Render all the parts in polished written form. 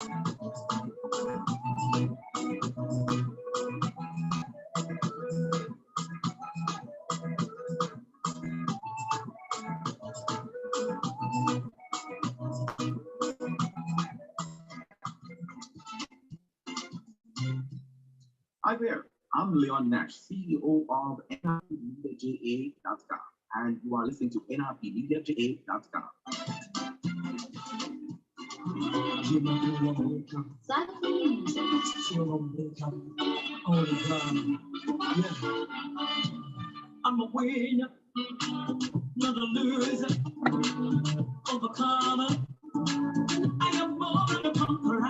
Hi there, I'm Leaon Nash, CEO of nrpmediaja.com, and you are listening to nrpmediaja.com. I'm a winner, not a loser, overcomer. I am more than a conqueror.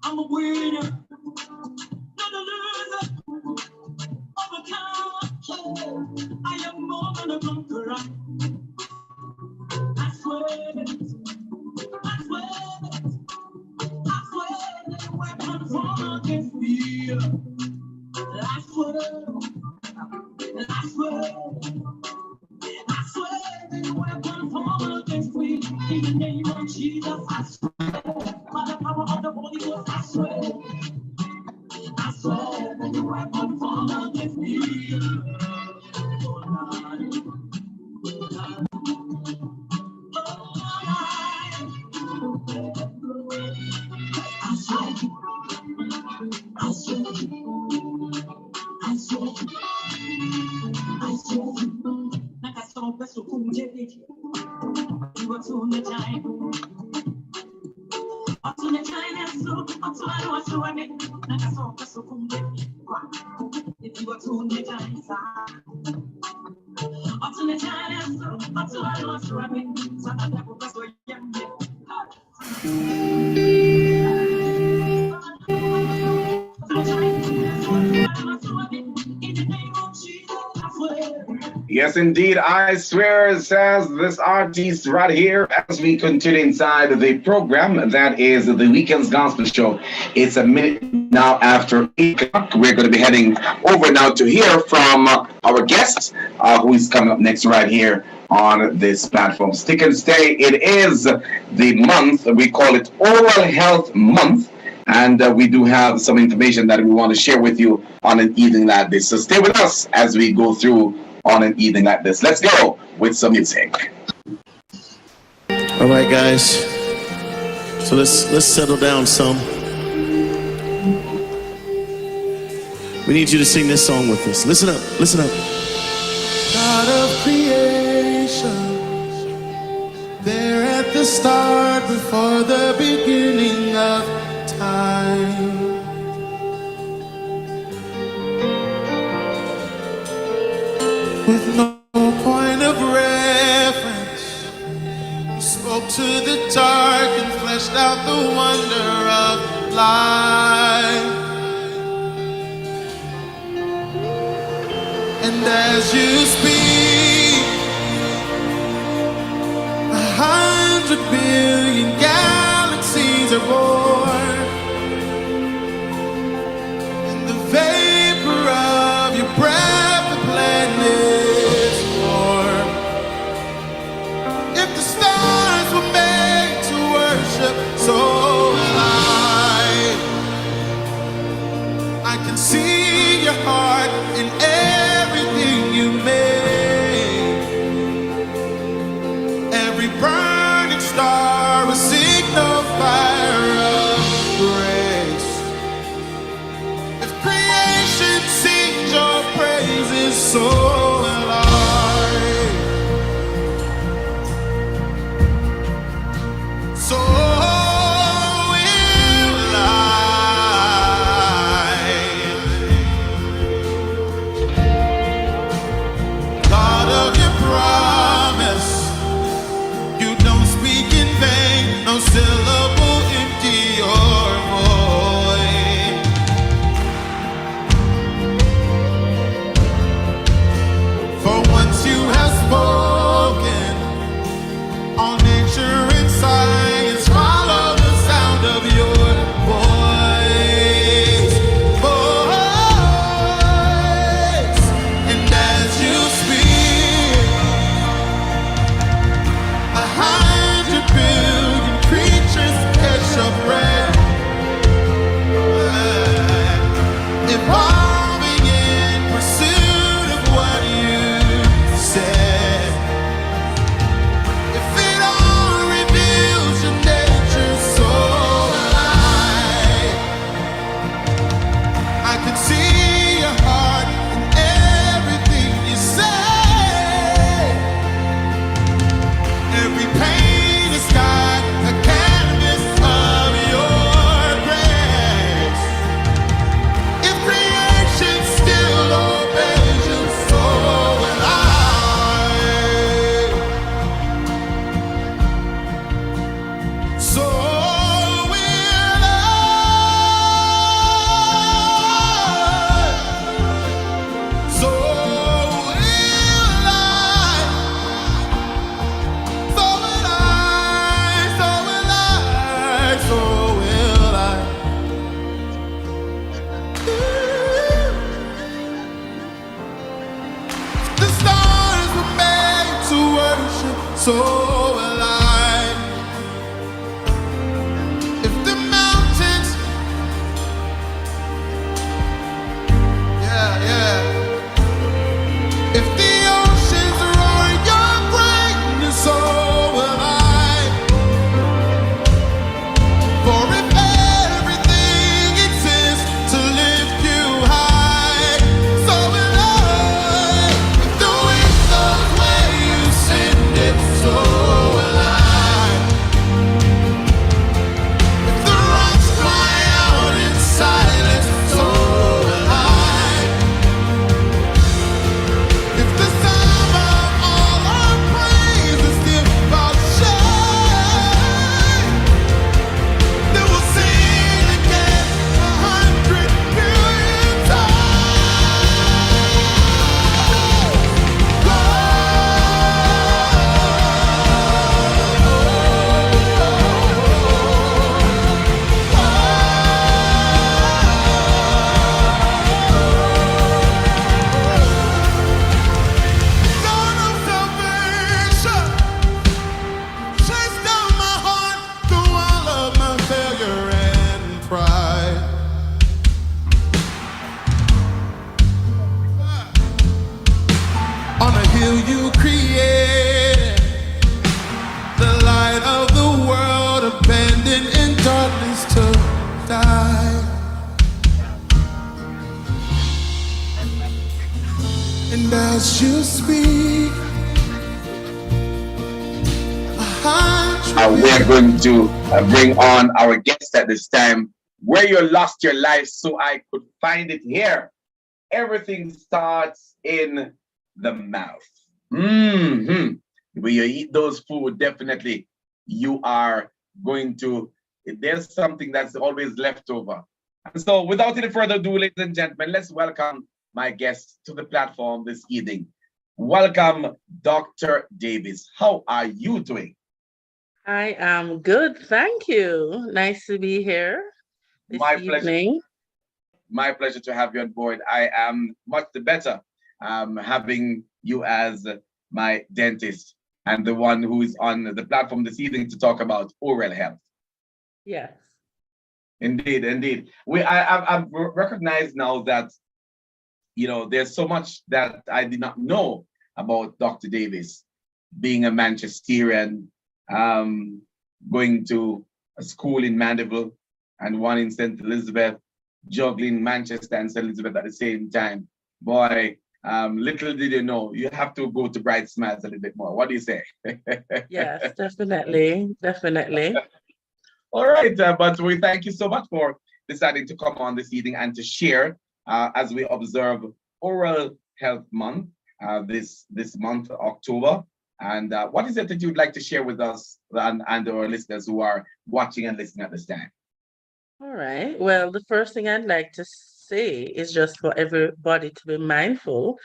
I'm a winner, not a loser, overcomer. I am more than a conqueror. I swear it. I swear it. I swear that the weapon formed against me. I swear. I swear. I swear that the weapon formed against me. In the name of Jesus, I swear. By the power of the Holy Ghost, I swear. I swear that the weapon formed against me. Yes, indeed. I swear, says this artist right here, as we continue inside the program that is the Weekendz Gospel Show. It's a minute now after 8 o'clock. We're going to be heading over now to hear from our guest, who is coming up next right here on this platform. Stick and stay. It is the month. We call it Oral Health Month. And we do have some information that we want to share with you on an evening like this. So stay with us as we go through on an evening like this. Let's go with some music. All right, guys. So let's settle down some. We need you to sing this song with us. Listen up. Listen up. God of creation, there at the start, before the beginning of time. With no point of reference, you spoke to the dark and fleshed out the wonder of life. And as you speak, 100 billion galaxies are born, and the vapor of your breath, the planets form. If the stars were made to worship, so am I can see your heart in everything you made. Every burning star, a signal fire of grace. If creation sings your praises, so will I. So will I. God of your promise, you don't speak in vain, no syllable empty or void. And as you speak, We're going to bring on our guest at this time. Where you lost your life so I could find it here. Everything starts in the mouth. When you eat those food, definitely you are going to, there's something that's always left over. And so without any further ado, ladies and gentlemen, let's welcome my guest to the platform this evening. Welcome, Dr. Davis. How are you doing? I am good, thank you. Nice to be here this My pleasure. evening. My pleasure to have you on board. I am much the better having you as my dentist and the one who is on the platform this evening to talk about oral health. Yes. Indeed, indeed. I've recognized now that, you know, there's so much that I did not know about Dr. Davis, being a Manchesterian, going to a school in Mandeville and one in St. Elizabeth, juggling Manchester and St. Elizabeth at the same time. Boy, little did you know, you have to go to Bright Smiles a little bit more. What do you say? Yes, definitely. Definitely. All right, but we thank you so much for deciding to come on this evening and to share as we observe Oral Health Month this month, October. And what is it that you'd like to share with us and our listeners who are watching and listening at this time? All right. Well, the first thing I'd like to say is just for everybody to be mindful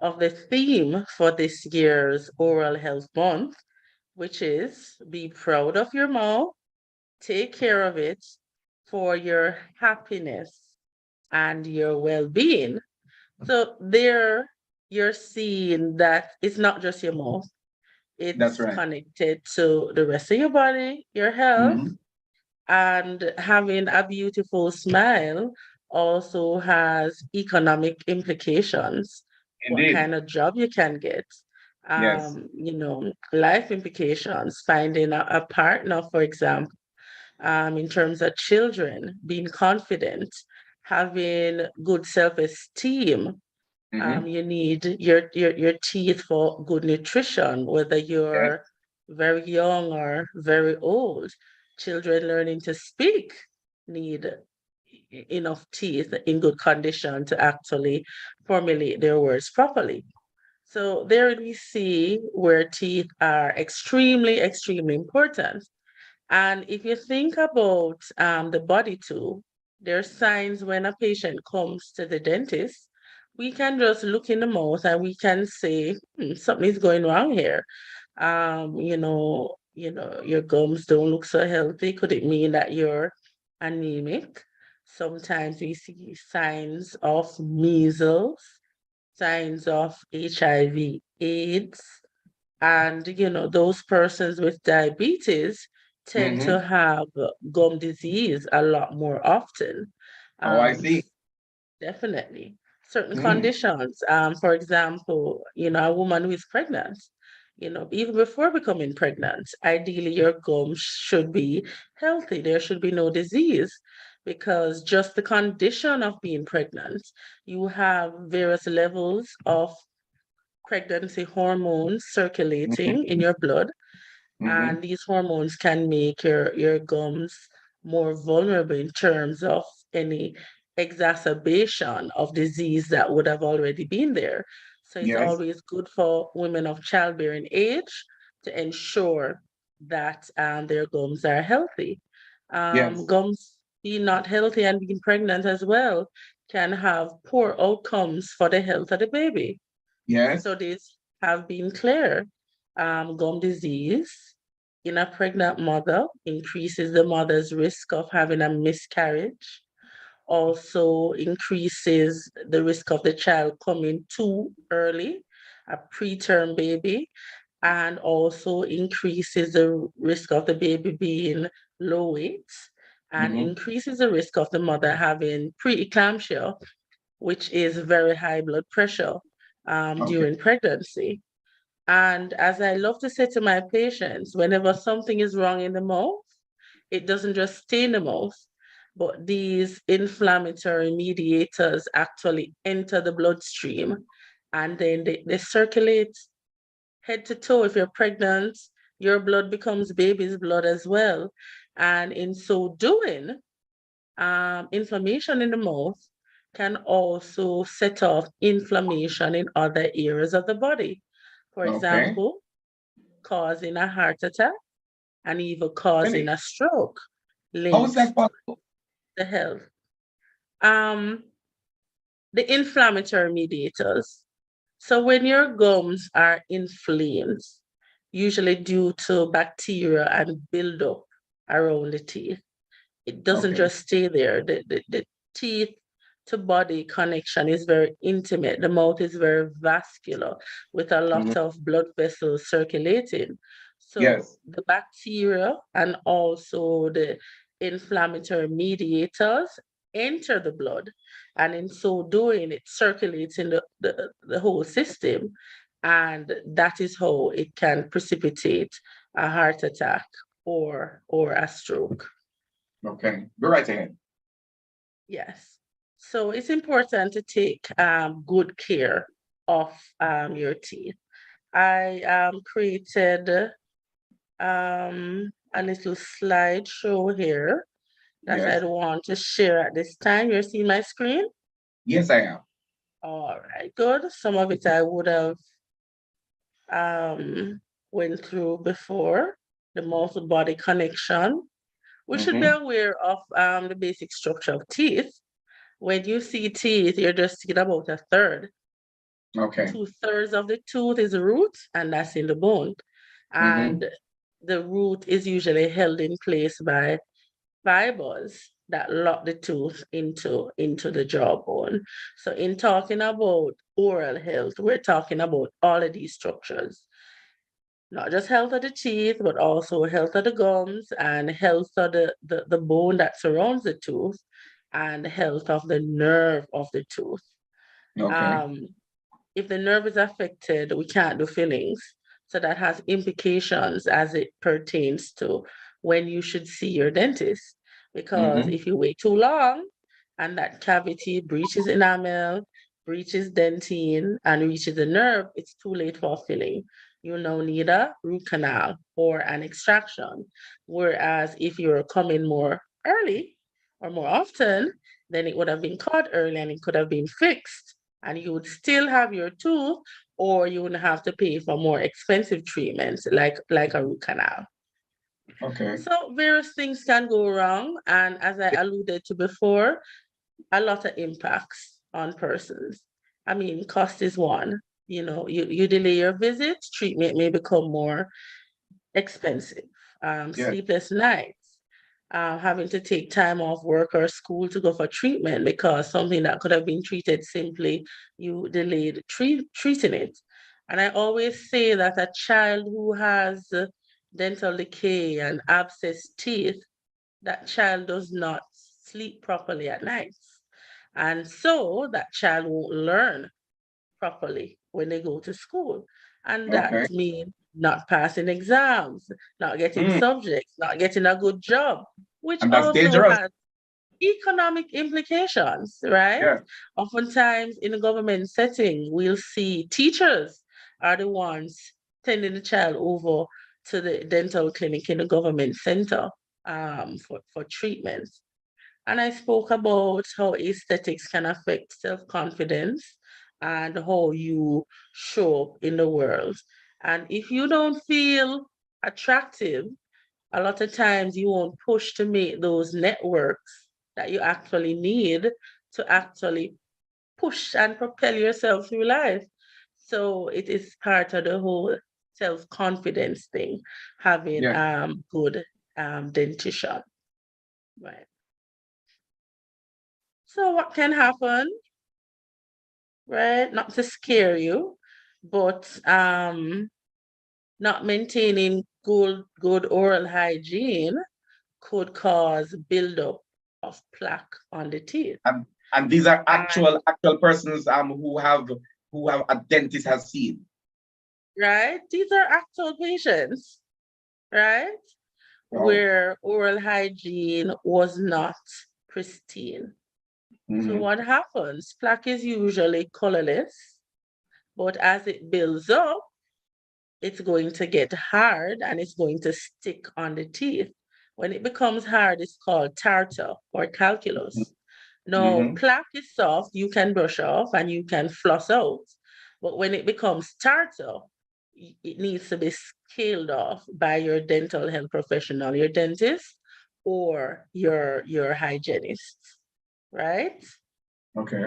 of the theme for this year's Oral Health Month, which is be proud of your mouth, take care of it for your happiness and your well-being. So there you're seeing that it's not just your mouth. That's It's right. connected to the rest of your body, your health, Mhm. and having a beautiful smile also has economic implications. What Indeed. kind of job you can get, Yes. life implications, finding a partner, for example, in terms of children, being confident, having good self-esteem. Mhm. You need your teeth for good nutrition, whether Yes. you're very young or very old. Children learning to speak need enough teeth in good condition to actually formulate their words properly. So there we see where teeth are extremely, extremely important. And if you think about the body too, there are signs when a patient comes to the dentist. We can just look in the mouth and we can say, something is going wrong here. Your gums don't look so healthy. Could it mean that you're anemic? Sometimes we see signs of measles, signs of HIV, AIDS, and those persons with diabetes tend to Mhm. have gum disease a lot more often. Oh, I Um, see. Definitely. Certain Mhm. conditions, for example, a woman who is pregnant, even before becoming pregnant, ideally your gums should be healthy. There should be no disease because just the condition of being pregnant, you have various levels of pregnancy hormones Mhm. circulating in your blood, and Mhm. these hormones can make your gums more vulnerable in terms of any exacerbation of disease that would have already been there. So it's Yes. always good for women of childbearing age to ensure that their gums are healthy. Yes. Gums being not healthy and being pregnant as well can have poor outcomes for the health of the baby. Yes. Studies have been clear. Gum disease in a pregnant mother increases the mother's risk of having a miscarriage, also increases the risk of the child coming too early, a preterm baby, and also increases the risk of the baby being low weight and Mhm. increases the risk of the mother having preeclampsia, which is very high blood pressure Okay. during pregnancy. And as I love to say to my patients, whenever something is wrong in the mouth, it doesn't just stay in the mouth, but these inflammatory mediators actually enter the bloodstream and then they circulate head to toe. If you're pregnant, your blood becomes baby's blood as well. And in so doing, inflammation in the mouth can also set off inflammation in other areas of the body. For Okay. example, causing a heart attack and even causing Really? a stroke How is linked that possible? to health. Um, the inflammatory mediators. So when your gums are inflamed, usually due to bacteria and buildup around the teeth, it doesn't Okay. just stay there. The teeth to body connection is very intimate. The mouth is very vascular with a Mhm. lot of blood vessels circulating. So Yes. the bacteria and also the inflammatory mediators enter the blood, and in so doing, it circulates in the whole system. And that is how it can precipitate a heart attack or a stroke. Okay. Go right ahead. Yes. So it's important to take good care of your teeth. I created a little slideshow here that Yes. I'd want to share at this time. You're seeing my screen? Yes, I am. All right, good. Some of it I would have um, went through before, the mouth to body connection. We should be Mm-hmm. aware of the basic structure of teeth. When you see teeth, you're just seeing about a third. Okay. 2/3 of the tooth is the root, and that's in the bone. Mm-hmm. And the root is usually held in place by fibers that lock the tooth into the jawbone. So in talking about oral health, we're talking about all of these structures, not just health of the teeth, but also health of the gums and health of the bone that surrounds the tooth and health of the nerve of the tooth. Okay. Um, if the nerve is affected, we can't do fillings. So that has implications as it pertains to when you should see your dentist. Because Mm-hmm. if you wait too long and that cavity breaches enamel, breaches dentine, and reaches the nerve, it's too late for filling. You now need a root canal or an extraction. Whereas if you're coming more early or more often, then it would have been caught early and it could have been fixed, and you would still have your tooth, or you would have to pay for more expensive treatments like a root canal. Okay. So various things can go wrong, and as I alluded to before, a lot of impacts on persons. I mean, cost is one. You delay your visit, treatment may become more expensive. Yes. Sleepless nights, having to take time off work or school to go for treatment because something that could have been treated simply, you delayed treating it. And I always say that a child who has dental decay and abscessed teeth, that child does not sleep properly at night. And so that child won't learn properly when they go to school. And that Okay. means not passing exams, not getting Mm. subjects, not getting a good job, which And that's also dangerous. has economic implications, right? Yes. Oftentimes in a government setting, we'll see teachers are the ones sending the child over to the dental clinic in the government center for treatment. And I spoke about how aesthetics can affect self-confidence and how you show up in the world. And if you don't feel attractive, a lot of times you won't push to make those networks that you actually need to actually push and propel yourself through life. So it is part of the whole self-confidence thing, having Yes. good dentition. Right. So what can happen, right? Not to scare you, but not maintaining good oral hygiene could cause buildup of plaque on the teeth. And these are And actual persons who have a dentist has seen. right, these are actual patients, right? Wow. Where oral hygiene was not pristine. So Mm-hmm. what happens? Plaque is usually colorless, But as it builds up, it's going to get hard and it's going to stick on the teeth. When it becomes hard, it's called tartar or calculus. Now, Mm-hmm. plaque is soft, you can brush off and you can floss out. But when it becomes tartar, it needs to be scaled off by your dental health professional, your dentist or your hygienist, right? Okay.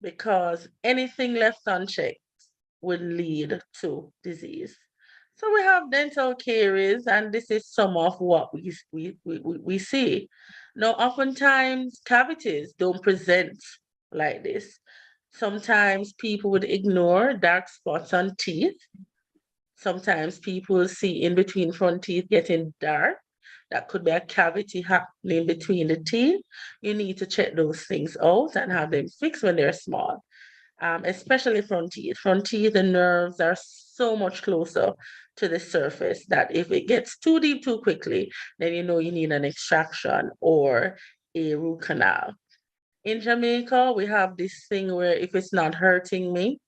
Because anything left unchecked would lead to disease. So we have dental caries, and this is some of what we see. Now, oftentimes cavities don't present like this. Sometimes people would ignore dark spots on teeth. Sometimes people see in between front teeth getting dark. That could be a cavity happening between the teeth. You need to check those things out and have them fixed when they're small, especially front teeth. Front teeth, the nerves are so much closer to the surface that if it gets too deep too quickly, then you know you need an extraction or a root canal. In Jamaica, we have this thing where if it's not hurting me,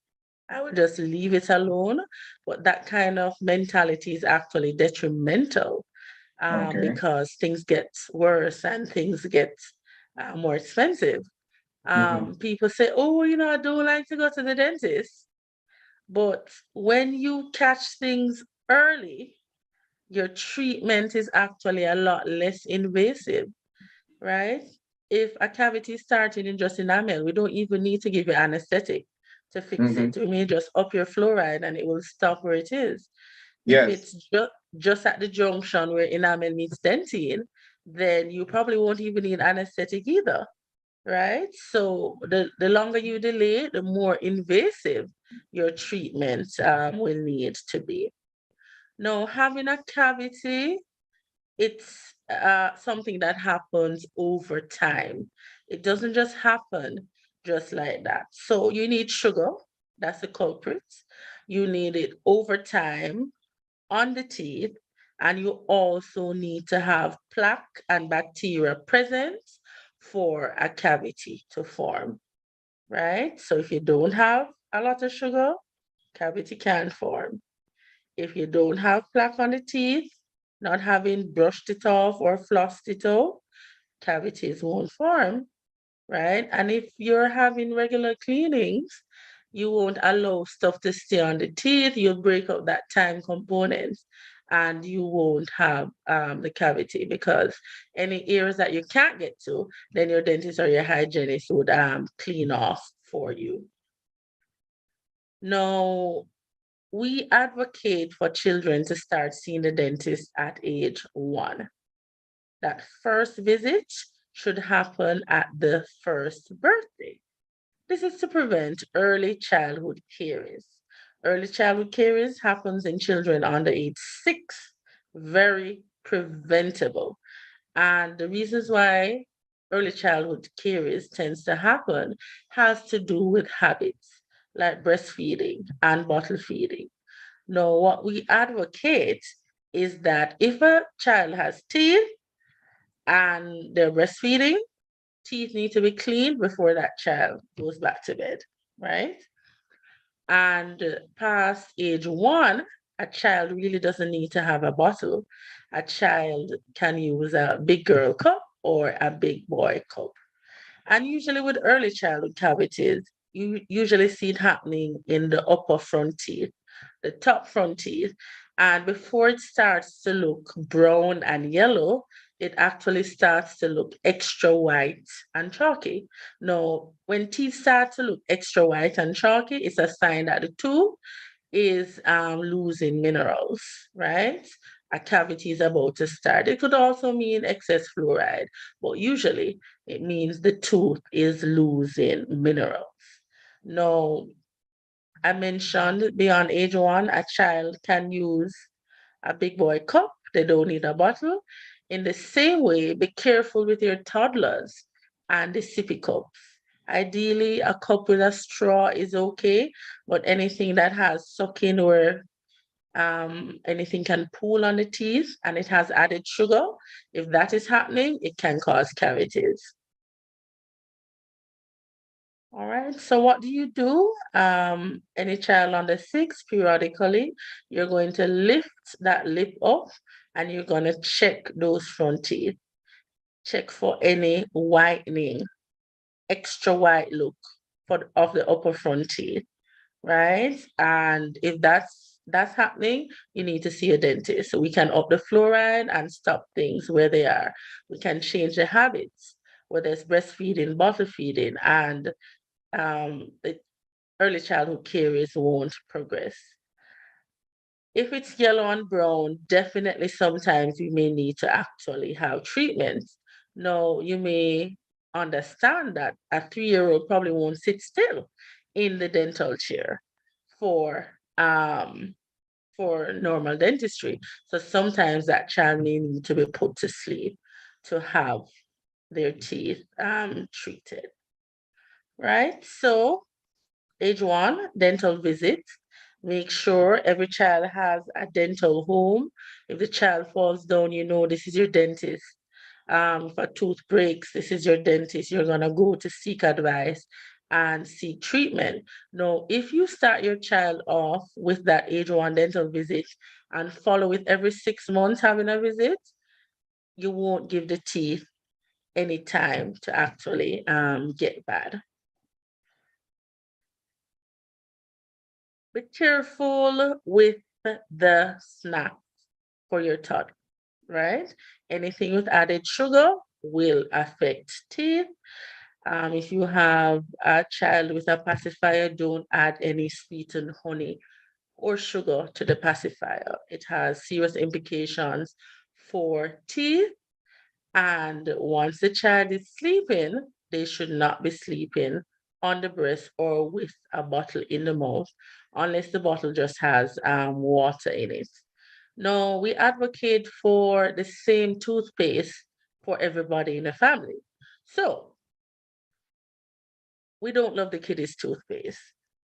I would just leave it alone. But that kind of mentality is actually detrimental, Okay. because things get worse and things get more expensive. Mm-hmm. People say, oh, I don't like to go to the dentist. But when you catch things early, your treatment is actually a lot less invasive, right? If a cavity is starting in just enamel, we don't even need to give you anesthetic to fix Mm-hmm. it. We may just up your fluoride and it will stop where it is. If Yes. it's just at the junction where enamel meets dentine, then you probably won't even need anesthetic either, right? So the longer you delay, the more invasive your treatment will need to be. Now, having a cavity, it's something that happens over time. It doesn't just happen just like that. So you need sugar, that's the culprit. You need it over time on the teeth, and you also need to have plaque and bacteria present for a cavity to form, right? So if you don't have a lot of sugar, cavity can form. If you don't have plaque on the teeth, not having brushed it off or flossed it out, cavities won't form, right? And if you're having regular cleanings, you won't allow stuff to stay on the teeth. You'll break up that time component and you won't have the cavity, because any areas that you can't get to, then your dentist or your hygienist would clean off for you. Now, we advocate for children to start seeing the dentist at age 1. That first visit should happen at the first birthday. This is to prevent early childhood caries. Early childhood caries happens in children under age 6, very preventable. And the reasons why early childhood caries tends to happen has to do with habits like breastfeeding and bottle feeding. Now, what we advocate is that if a child has teeth and they're breastfeeding, teeth need to be cleaned before that child goes back to bed, right? And past age 1, a child really doesn't need to have a bottle. A child can use a big girl cup or a big boy cup. And usually with early childhood cavities, you usually see it happening in the upper front teeth, the top front teeth. And before it starts to look brown and yellow, it actually starts to look extra white and chalky. Now, when teeth start to look extra white and chalky, it's a sign that the tooth is losing minerals, right? A cavity is about to start. It could also mean excess fluoride, but usually it means the tooth is losing minerals. Now, I mentioned beyond age 1, a child can use a big boy cup. They don't need a bottle. In the same way, be careful with your toddlers and the sippy cups. Ideally, a cup with a straw is okay, but anything that has sucking or anything can pool on the teeth and it has added sugar, if that is happening, it can cause cavities. All right. So what do you do? Any child under 6, periodically, you're going to lift that lip up and you're going to check those front teeth. Check for any whitening, extra white look of the upper front teeth, right? And if that's happening, you need to see a dentist. So we can up the fluoride and stop things where they are. We can change the habits, whether it's breastfeeding, bottle feeding, and the early childhood caries won't progress. If it's yellow and brown, definitely sometimes you may need to actually have treatments. Now, you may understand that a 3-year-old probably won't sit still in the dental chair for normal dentistry. So sometimes that child may need to be put to sleep to have their teeth treated. Right? So age 1, dental visit. Make sure every child has a dental home. If the child falls down, you know this is your dentist. If a tooth breaks, this is your dentist. You're gonna go to seek advice and seek treatment. Now, if you start your child off with that age 1 dental visit and follow it every 6 months having a visit, you won't give the teeth any time to actually get bad. Be careful with the snacks for your toddler, right? Anything with added sugar will affect teeth. If you have a child with a pacifier, don't add any sweetened honey or sugar to the pacifier. It has serious implications for teeth. And once the child is sleeping, they should not be sleeping on the breast or with a bottle in the mouth, unless the bottle just has water in it. No, we advocate for the same toothpaste for everybody in the family. So we don't love the kiddies' toothpaste.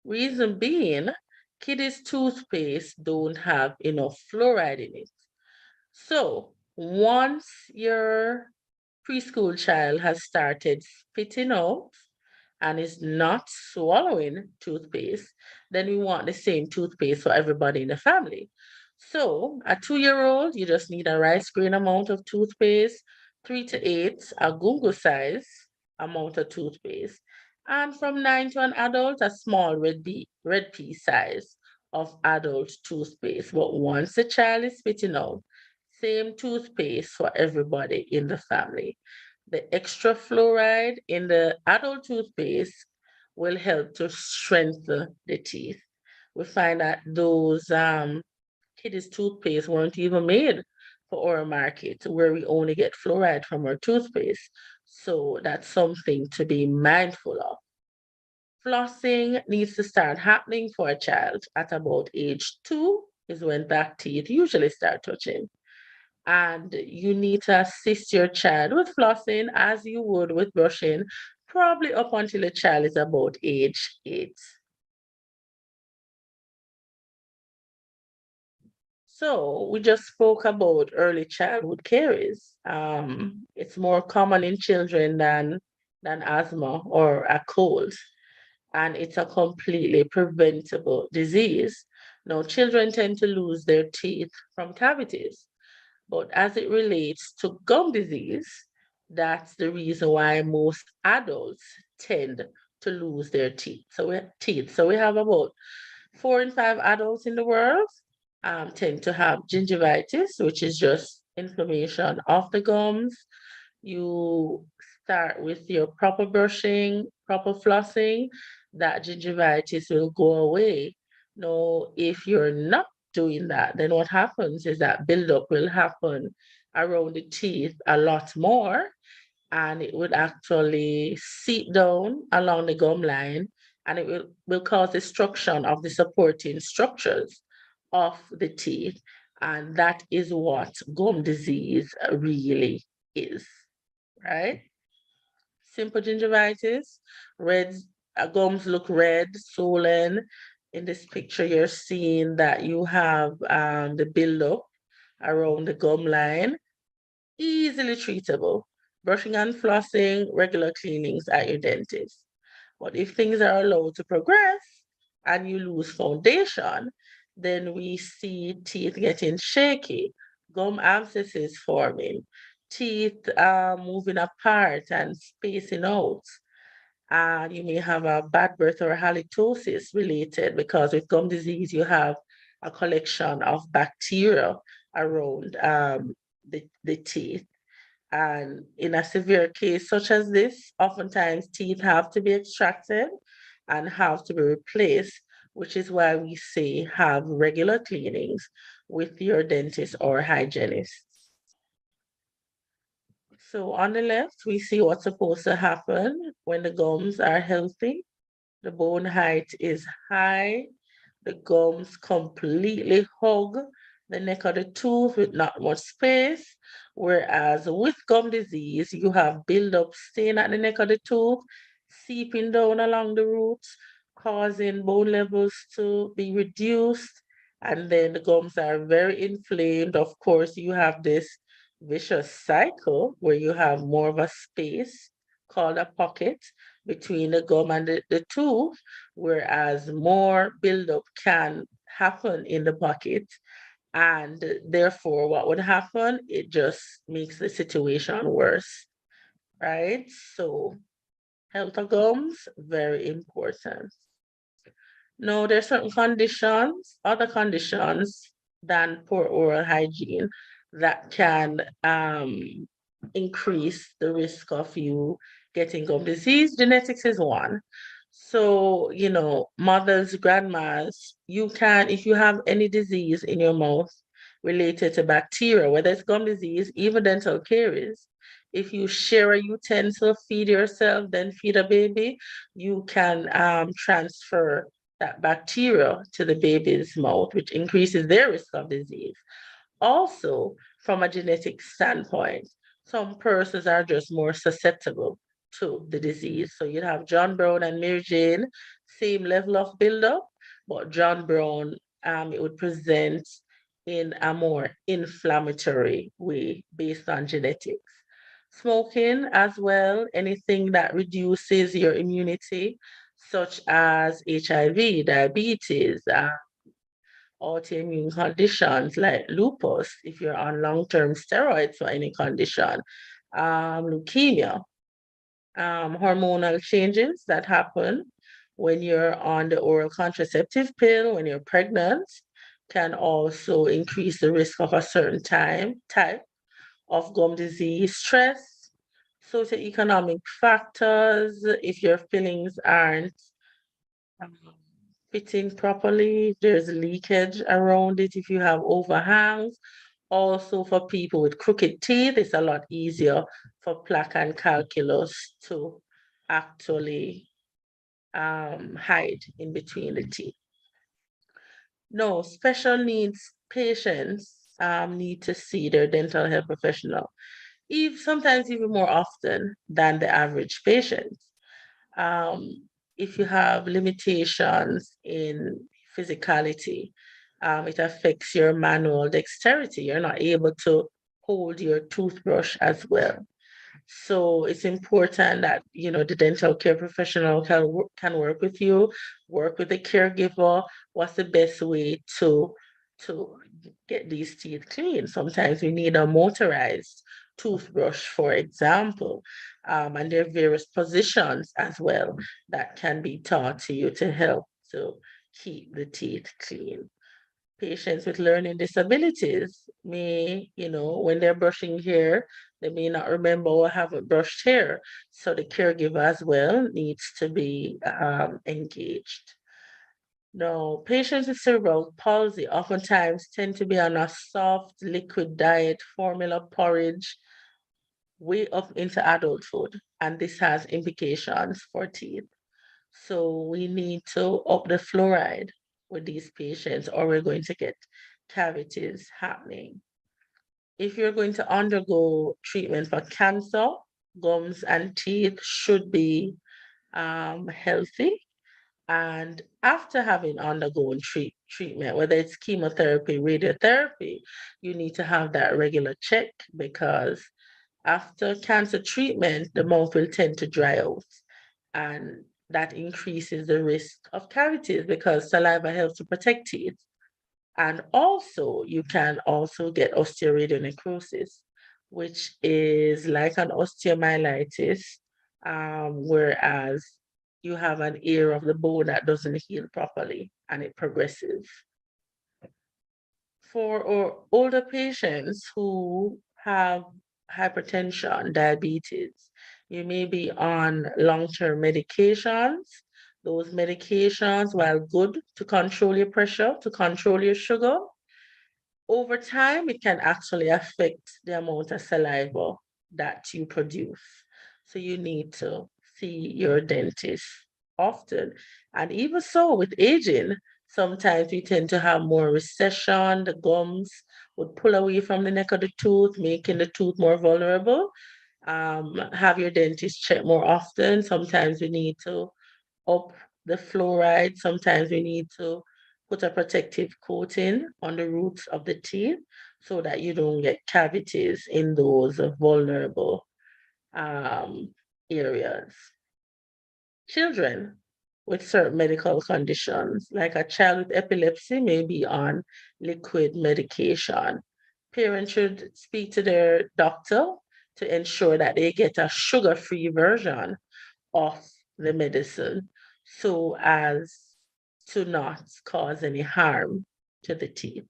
Reason being, kiddies' toothpaste don't have enough fluoride in it. So once your preschool child has started spitting out and is not swallowing toothpaste, then we want the same toothpaste for everybody in the family. So a 2-year-old, you just need a rice grain amount of toothpaste, 3 to 8, a gungo size amount of toothpaste. And from 9 to an adult, a small red pea size of adult toothpaste. But once the child is spitting out, same toothpaste for everybody in the family. The extra fluoride in the adult toothpaste will help to strengthen the teeth. We find that those kiddies' toothpaste weren't even made for our market, where we only get fluoride from our toothpaste. So that's something to be mindful of. Flossing needs to start happening for a child at about age 2 is when back teeth usually start touching. And you need to assist your child with flossing as you would with brushing, probably up until the child is about age 8. So we just spoke about early childhood caries. It's more common in children than asthma or a cold, and it's a completely preventable disease. Now, children tend to lose their teeth from cavities. But as it relates to gum disease, that's the reason why most adults tend to lose their teeth. So we have about 4 in 5 adults in the world tend to have gingivitis, which is just inflammation of the gums. You start with your proper brushing, proper flossing, that gingivitis will go away. Now, if you're not doing that, then what happens is that buildup will happen around the teeth a lot more, and it would actually seep down along the gum line, and it will cause destruction of the supporting structures of the teeth. And that is what gum disease really is, right? Simple gingivitis, red gums look red, swollen. In this picture, you're seeing that you have the buildup around the gum line, easily treatable. Brushing and flossing, regular cleanings at your dentist. But if things are allowed to progress and you lose foundation, then we see teeth getting shaky, gum abscesses forming, teeth moving apart and spacing out. And you may have a bad breath or halitosis related, because with gum disease, you have a collection of bacteria around the teeth. And in a severe case such as this, oftentimes teeth have to be extracted and have to be replaced, which is why we say have regular cleanings with your dentist or hygienist. So on the left, we see what's supposed to happen when the gums are healthy. The bone height is high. The gums completely hug the neck of the tooth with not much space. Whereas with gum disease, you have buildup stain at the neck of the tooth, seeping down along the roots, causing bone levels to be reduced. And then the gums are very inflamed. Of course, you have this vicious cycle where you have more of a space called a pocket between the gum and the tooth, whereas more buildup can happen in the pocket. And therefore, what would happen? It just makes the situation worse, right? So, health of gums, very important. No, there's certain conditions, other conditions than poor oral hygiene that can increase the risk of you getting gum disease. Genetics is one. So, mothers, grandmas, you can, if you have any disease in your mouth related to bacteria, whether it's gum disease, even dental caries, if you share a utensil, feed yourself, then feed a baby, you can transfer that bacteria to the baby's mouth, which increases their risk of disease. Also, from a genetic standpoint, some persons are just more susceptible to the disease. So you'd have John Brown and Mary Jane, same level of buildup, but John Brown, it would present in a more inflammatory way based on genetics. Smoking as well, anything that reduces your immunity, such as HIV, diabetes, autoimmune conditions like lupus, if you're on long-term steroids for any condition, leukemia, hormonal changes that happen when you're on the oral contraceptive pill, when you're pregnant, can also increase the risk of a certain type of gum disease. Stress, socioeconomic factors, if your fillings aren't um, fitting properly, there's leakage around it if you have overhangs. Also, for people with crooked teeth, it's a lot easier for plaque and calculus to actually hide in between the teeth. No, special needs patients need to see their dental health professional, sometimes even more often than the average patient. Um, if you have limitations in physicality, it affects your manual dexterity. You're not able to hold your toothbrush as well. So it's important that the dental care professional can work with you, work with the caregiver. What's the best way to get these teeth clean? Sometimes we need a motorized toothbrush, for example, and there are various positions as well that can be taught to you to help to keep the teeth clean. Patients with learning disabilities may, when they're brushing hair, they may not remember or haven't brushed hair. So the caregiver as well needs to be engaged. Now, patients with cerebral palsy oftentimes tend to be on a soft liquid diet, formula porridge, way up into adulthood, and this has implications for teeth. So we need to up the fluoride with these patients, or we're going to get cavities happening. If you're going to undergo treatment for cancer, gums and teeth should be healthy. And after having undergone treatment, whether it's chemotherapy, radiotherapy, you need to have that regular check, because after cancer treatment, the mouth will tend to dry out. And that increases the risk of cavities because saliva helps to protect teeth. And also, you can also get osteoradionecrosis, which is like an osteomyelitis, whereas you have an area of the bone that doesn't heal properly and it progresses. For older patients who have hypertension, diabetes, you may be on long-term medications. Those medications, while good to control your pressure, to control your sugar, over time, it can actually affect the amount of saliva that you produce. So you need to see your dentist often. And even so, with aging, sometimes we tend to have more recession. The gums would pull away from the neck of the tooth, making the tooth more vulnerable. Have your dentist check more often. Sometimes we need to up the fluoride. Sometimes we need to put a protective coating on the roots of the teeth so that you don't get cavities in those vulnerable areas. Children with certain medical conditions, like a child with epilepsy, may be on liquid medication. Parents should speak to their doctor to ensure that they get a sugar-free version of the medicine so as to not cause any harm to the teeth.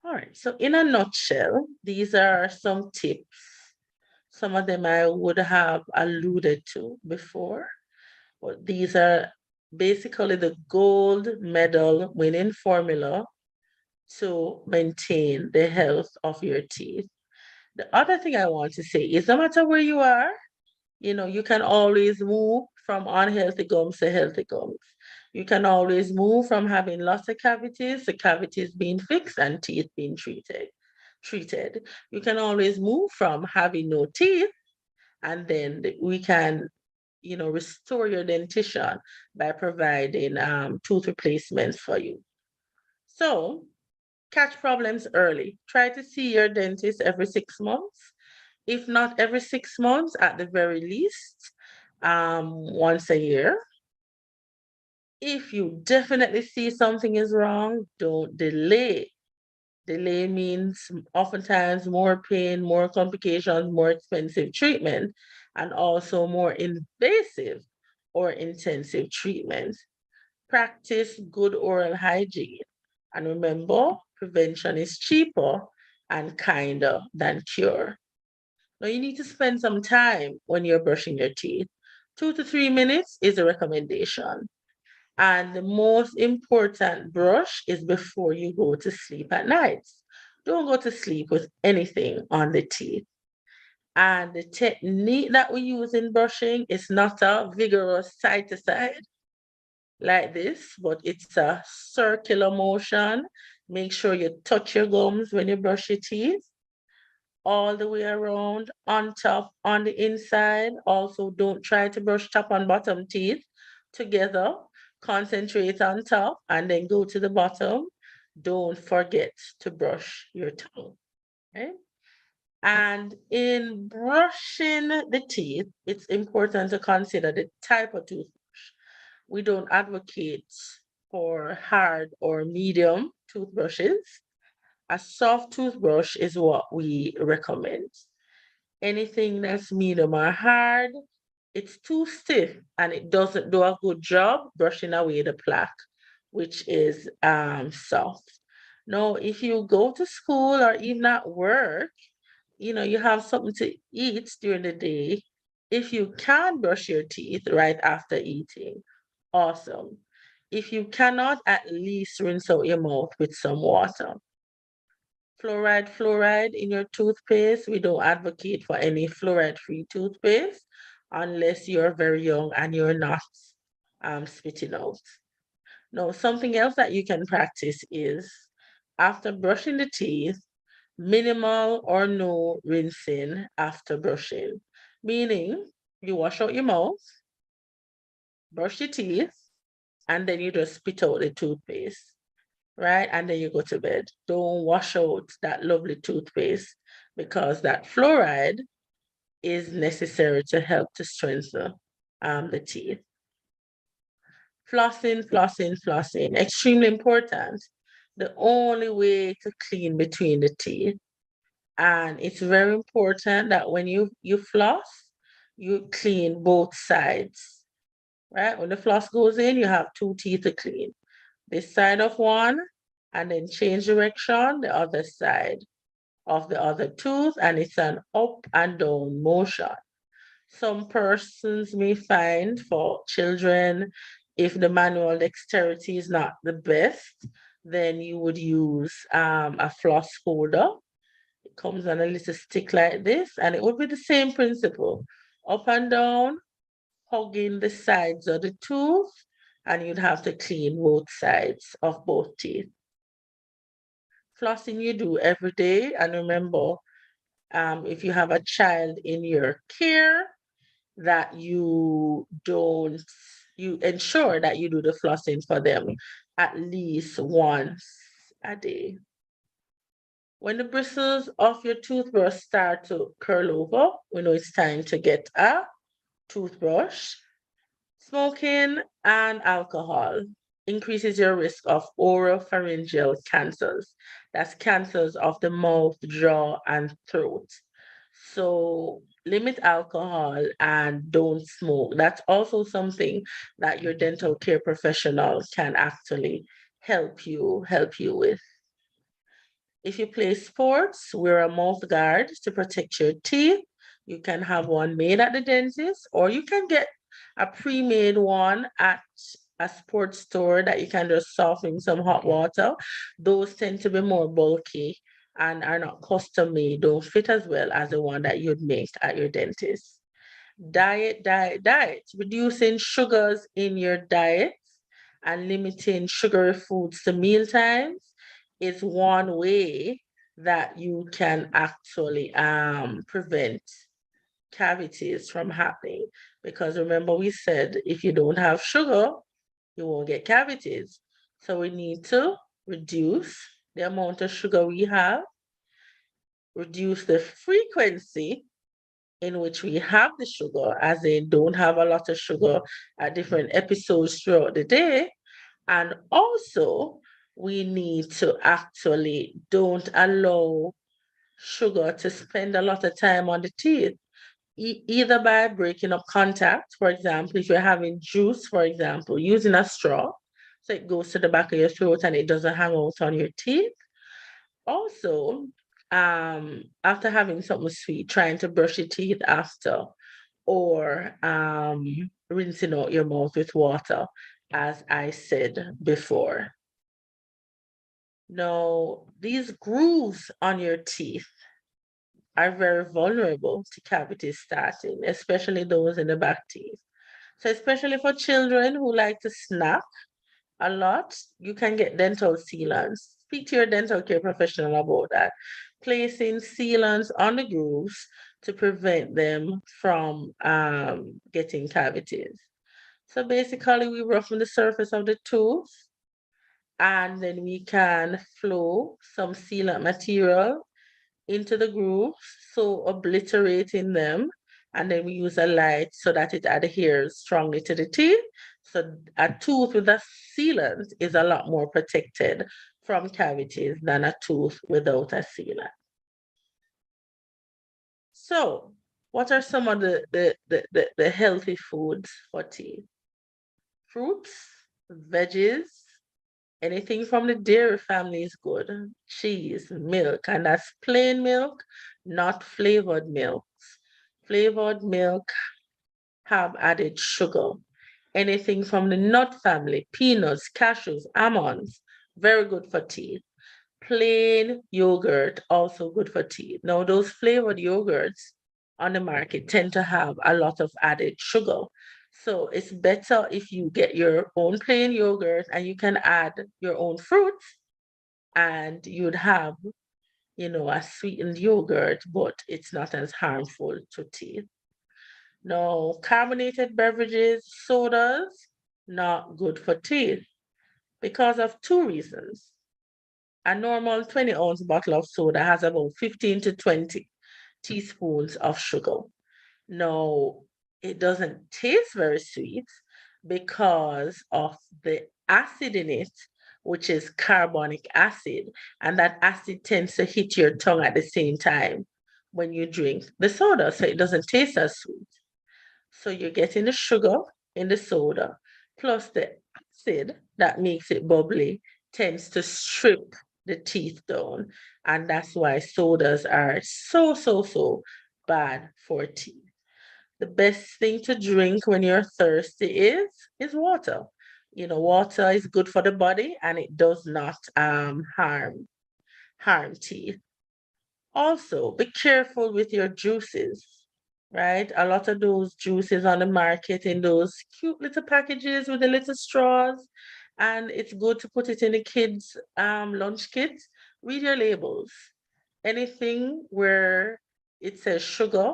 All right, so in a nutshell, these are some tips. Some of them I would have alluded to before, but these are basically the gold medal winning formula to maintain the health of your teeth. The other thing I want to say is no matter where you are, you can always move from unhealthy gums to healthy gums. You can always move from having lots of cavities to cavities being fixed and teeth being treated. You can always move from having no teeth, and then we can, restore your dentition by providing tooth replacements for you. So catch problems early. Try to see your dentist every 6 months. If not every 6 months, at the very least, once a year. If you definitely see something is wrong, don't delay. Delay means oftentimes more pain, more complications, more expensive treatment, and also more invasive or intensive treatment. Practice good oral hygiene. And remember, prevention is cheaper and kinder than cure. Now, you need to spend some time when you're brushing your teeth. 2 to 3 minutes is a recommendation. And the most important brush is before you go to sleep at night. Don't go to sleep with anything on the teeth. And the technique that we use in brushing is not a vigorous side to side like this, but it's a circular motion. Make sure you touch your gums when you brush your teeth all the way around, on top, on the inside. Also, don't try to brush top and bottom teeth together. Concentrate on top and then go to the bottom. Don't forget to brush your tongue. Okay? And in brushing the teeth, it's important to consider the type of toothbrush. We don't advocate for hard or medium toothbrushes. A soft toothbrush is what we recommend. Anything that's medium or hard, it's too stiff and it doesn't do a good job brushing away the plaque, which is soft. Now, if you go to school or even at work, you have something to eat during the day. If you can brush your teeth right after eating, awesome. If you cannot, at least rinse out your mouth with some water. Fluoride in your toothpaste. We don't advocate for any fluoride-free toothpaste unless you're very young and you're not spitting out. Now, something else that you can practice is after brushing the teeth, minimal or no rinsing after brushing, meaning you wash out your mouth, brush your teeth, and then you just spit out the toothpaste, right? And then you go to bed. Don't wash out that lovely toothpaste because that fluoride is necessary to help to strengthen the teeth. Flossing, extremely important. The only way to clean between the teeth. And it's very important that when you floss, you clean both sides, right? When the floss goes in, you have 2 teeth to clean. This side of one, and then change direction, the other side of the other tooth, and it's an up and down motion. Some persons may find for children, if the manual dexterity is not the best, then you would use a floss holder. It comes on a little stick like this, and it would be the same principle. Up and down, hugging the sides of the tooth, and you'd have to clean both sides of both teeth. Flossing you do every day, and remember, if you have a child in your care, that you ensure that you do the flossing for them at least once a day. When the bristles of your toothbrush start to curl over, we know it's time to get a toothbrush. Smoking and alcohol increases your risk of oropharyngeal cancers. That's cancers of the mouth, jaw, and throat. So limit alcohol and don't smoke. That's also something that your dental care professional can actually help you with. If you play sports, wear a mouth guard to protect your teeth. You can have one made at the dentist, or you can get a pre-made one at a sports store that you can just soften some hot water. Those tend to be more bulky and are not custom made, don't fit as well as the one that you'd make at your dentist. Diet. Reducing sugars in your diet and limiting sugary foods to meal times is one way that you can actually prevent cavities from happening. Because remember, we said if you don't have sugar, you won't get cavities. So we need to reduce the amount of sugar we have, reduce the frequency in which we have the sugar, as in don't have a lot of sugar at different episodes throughout the day. And also, we need to actually don't allow sugar to spend a lot of time on the teeth, either by breaking up contact. For example, if you're having juice, for example, using a straw, so it goes to the back of your throat and it doesn't hang out on your teeth. Also, after having something sweet, trying to brush your teeth after, or rinsing out your mouth with water, as I said before. Now, these grooves on your teeth are very vulnerable to cavities starting, especially those in the back teeth. So especially for children who like to snack a lot, you can get dental sealants. Speak to your dental care professional about that. Placing sealants on the grooves to prevent them from getting cavities. So basically, we roughen the surface of the tooth, and then we can flow some sealant material into the grooves, so obliterating them, and then we use a light so that it adheres strongly to the teeth. So a tooth with a sealant is a lot more protected from cavities than a tooth without a sealant. So what are some of the healthy foods for teeth? Fruits, veggies, anything from the dairy family is good. Cheese, milk, and that's plain milk, not flavored milks. Flavored milk have added sugar. Anything from the nut family, peanuts, cashews, almonds, very good for teeth. Plain yogurt, also good for teeth. Now, those flavored yogurts on the market tend to have a lot of added sugar. So it's better if you get your own plain yogurt and you can add your own fruits, and you'd have, a sweetened yogurt, but it's not as harmful to teeth. No, carbonated beverages, sodas, not good for teeth because of 2 reasons. A normal 20-ounce bottle of soda has about 15 to 20 teaspoons of sugar. Now, it doesn't taste very sweet because of the acid in it, which is carbonic acid. And that acid tends to hit your tongue at the same time when you drink the soda. So it doesn't taste as sweet. So you're getting the sugar in the soda, plus the acid that makes it bubbly tends to strip the teeth down. And that's why sodas are so bad for teeth. The best thing to drink when you're thirsty is water. Water is good for the body and it does not harm teeth. Also, be careful with your juices, right? A lot of those juices on the market in those cute little packages with the little straws, and it's good to put it in the kids' lunch kit. Read your labels. Anything where it says sugar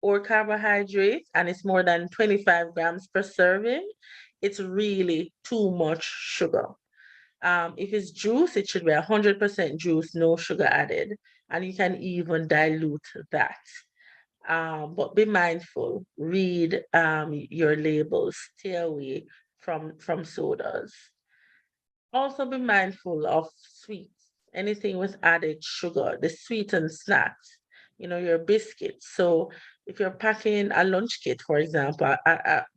or carbohydrate and it's more than 25 grams per serving, it's really too much sugar. If it's juice, it should be 100% juice, no sugar added. And you can even dilute that. But be mindful, read your labels, stay away from sodas. Also be mindful of sweets, anything with added sugar, the sweetened snacks, your biscuits. So if you're packing a lunch kit, for example,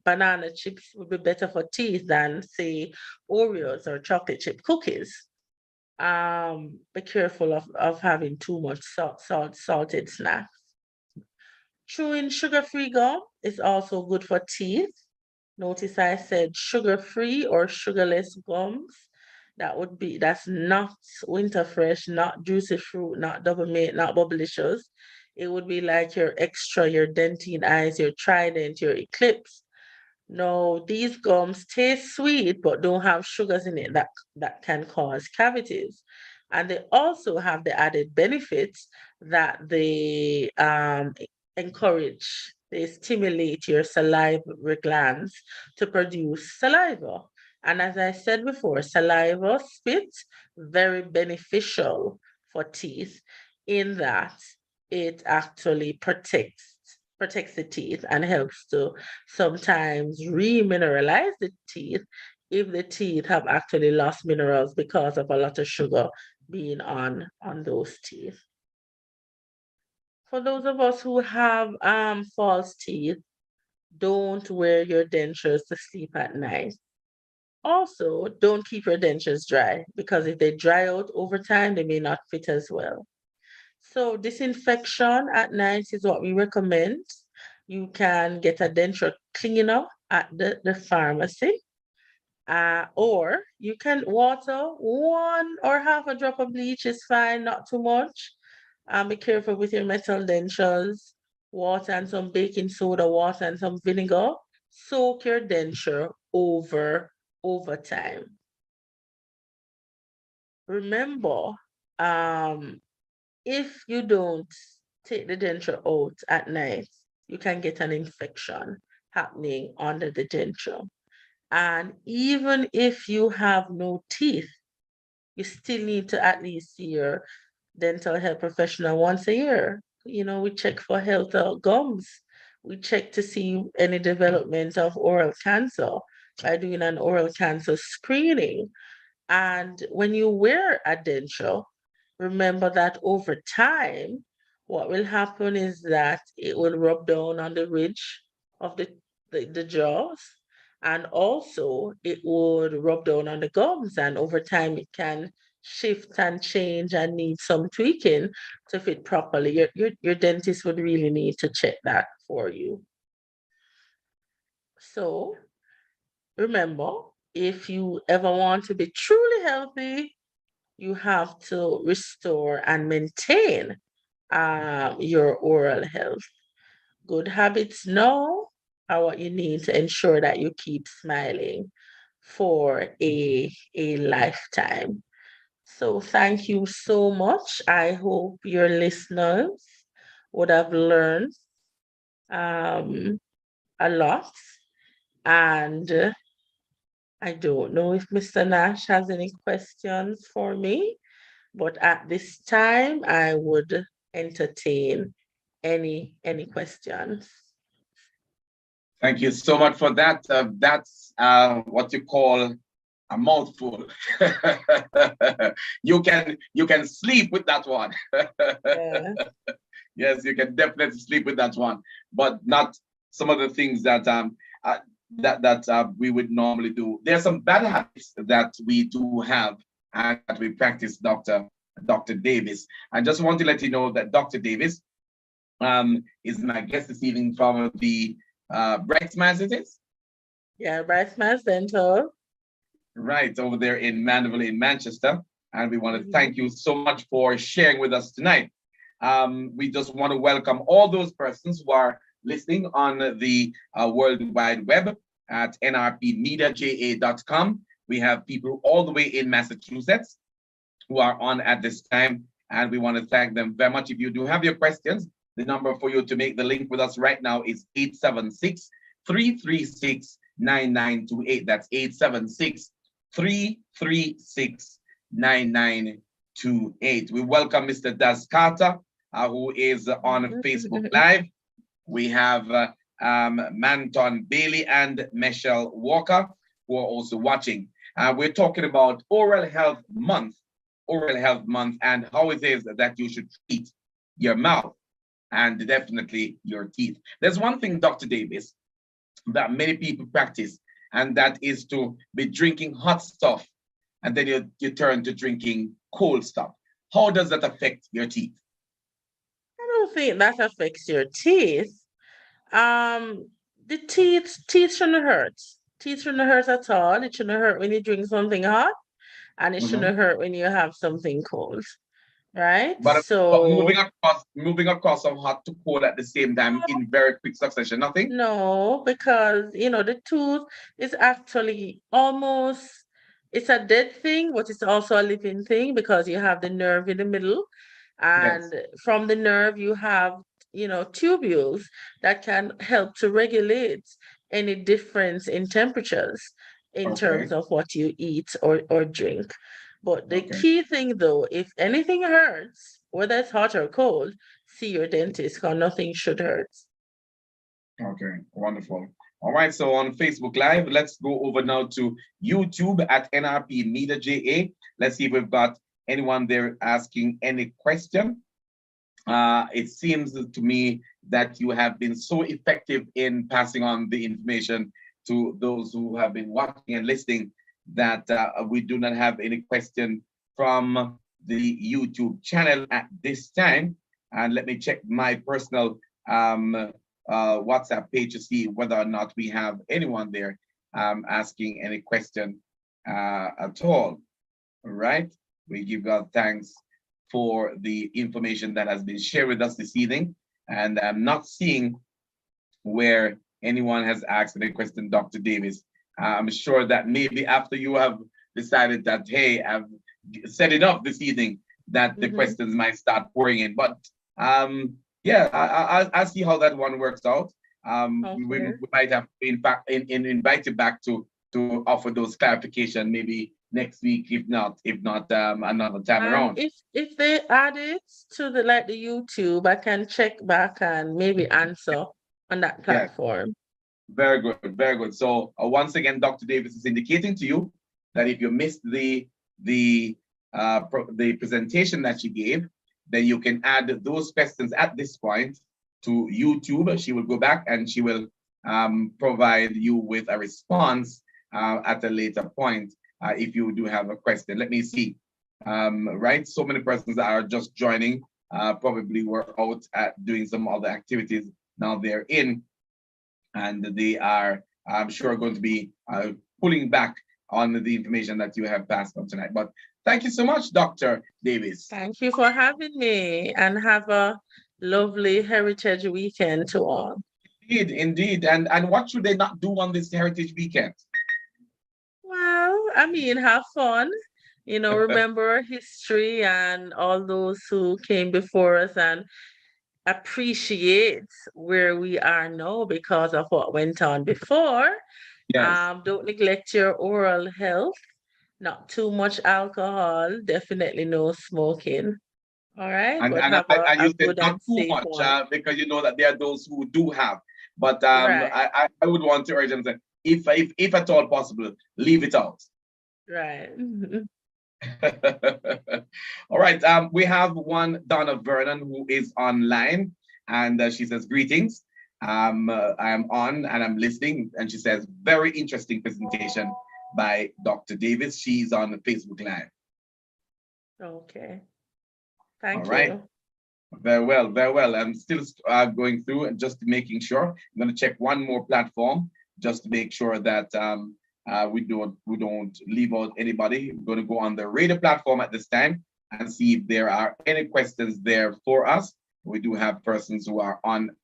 banana chips would be better for teeth than, say, Oreos or chocolate chip cookies. Be careful of having too much salted snacks. Chewing sugar-free gum is also good for teeth. Notice I said sugar-free or sugarless gums. That's not winter fresh, not juicy fruit, not double mate, not bubblicious. It would be like your extra, your Dentine Eyes, your Trident, your Eclipse. No, these gums taste sweet but don't have sugars in it that can cause cavities. And they also have the added benefits that they encourage, they stimulate your salivary glands to produce saliva. And as I said before, saliva, spit, very beneficial for teeth in that it actually protects the teeth and helps to sometimes remineralize the teeth if the teeth have actually lost minerals because of a lot of sugar being on those teeth. For those of us who have false teeth, don't wear your dentures to sleep at night. Also, don't keep your dentures dry because if they dry out over time, they may not fit as well. So disinfection at night is what we recommend. You can get a denture cleaner at the pharmacy, or you can water 1 or 1/2 drop of bleach is fine, not too much. Be careful with your metal dentures. Water and some baking soda, water and some vinegar. Soak your denture over time. Remember, if you don't take the denture out at night, you can get an infection happening under the denture. And even if you have no teeth, you still need to at least see your dental health professional once a year. We check for health of gums. We check to see any development of oral cancer by doing an oral cancer screening. And when you wear a denture, remember that over time, what will happen is that it will rub down on the ridge of the jaws, and also it would rub down on the gums, and over time it can shift and change and need some tweaking to fit properly. Your dentist would really need to check that for you. So remember, if you ever want to be truly healthy, you have to restore and maintain your oral health. Good habits now are what you need to ensure that you keep smiling for a lifetime. So thank you so much. I hope your listeners would have learned um, a lot. And I don't know if Mr. Nash has any questions for me. But at this time, I would entertain any questions. Thank you so much for that. That's what you call a mouthful. You can sleep with that one. Yeah. Yes, you can definitely sleep with that one, but not some of the things that we would normally do. There are some bad habits that we do have and that we practice, Dr. Davis. I just want to let you know that Dr. Davis is my guest this evening from the Bright Smiles, it is? Yeah, Bright Smiles Dental. Right, over there in Mandeville in Manchester. And we want to Mhm. thank you so much for sharing with us tonight. We just want to welcome all those persons who are listening on the World Wide Web at nrpmediaja.com. We have people all the way in Massachusetts who are on at this time, and we want to thank them very much. If you do have your questions, the number for you to make the link with us right now is 876-336-9928. That's 876-336-9928. We welcome Mr. Das Carter, who is on Facebook Live. We have Manton Bailey and Michelle Walker, who are also watching. We're talking about Oral Health Month, and how it is that you should treat your mouth and definitely your teeth. There's one thing, Dr. Davis, that many people practice, and that is to be drinking hot stuff, and then you turn to drinking cold stuff. How does that affect your teeth? I don't think that affects your teeth. The teeth shouldn't hurt. Teeth shouldn't hurt at all. It shouldn't hurt when you drink something hot, and it Mhm. shouldn't hurt when you have something cold, right? But So moving across from hot to cold at the same time in very quick succession, nothing? no, because the tooth is actually almost, it's a dead thing, but it's also a living thing because you have the nerve in the middle, Yes. and from the nerve you have tubules that can help to regulate any difference in temperatures in Okay. terms of what you eat or drink. But the Okay. key thing though, if anything hurts, whether it's hot or cold, see your dentist because nothing should hurt. Okay. Wonderful. All right. So on Facebook Live, let's go over now to YouTube at NRP Media JA. Let's see if we've got anyone there asking any question. It seems to me that you have been so effective in passing on the information to those who have been watching and listening that we do not have any question from the YouTube channel at this time. And let me check my personal WhatsApp page to see whether or not we have anyone there asking any question at all. All right. We give God thanks for the information that has been shared with us this evening. And I'm not seeing where anyone has asked any question, Dr. Davis. I'm sure that maybe after you have decided that, hey, I've set it up this evening, that the questions might start pouring in. But yeah, I'll see how that one works out. We might have, in fact, invite you back to offer those clarification maybe next week, if not another time around. If they add it to the YouTube, I can check back and maybe answer on that platform. Very good, very good. So once again, Dr. Davis is indicating to you that if you missed the presentation that she gave, then you can add those questions at this point to YouTube. She will go back and she will provide you with a response at a later point if you do have a question. Let me see. Right, so many persons that are just joining probably were out at doing some other activities. Now they're in, and they are, I'm sure, going to be pulling back on the information that you have passed on tonight. But thank you so much, Dr. Davis. Thank you for having me, and have a lovely Heritage Weekend to all. Indeed. And what should they not do on this Heritage Weekend? Well, I mean, have fun. Remember history and all those who came before us, and appreciate where we are now because of what went on before. Yes. Don't neglect your oral health. Not too much alcohol. Definitely no smoking. All right, And but have a you said good not and too safe much one. because you know that there are those who do have. But Right, I would want to urge them that if at all possible, leave it out. right. All right. We have one Donna Vernon who is online, and she says greetings. I'm on and I'm listening, and she says very interesting presentation by Dr. Davis. She's on Facebook Live. Okay. All Thank right. you. Very well, very well. I'm still going through and just making sure. I'm going to check one more platform just to make sure that we don't leave out anybody. We're going to go on the radio platform at this time and see if there are any questions there for us. We do have persons who are on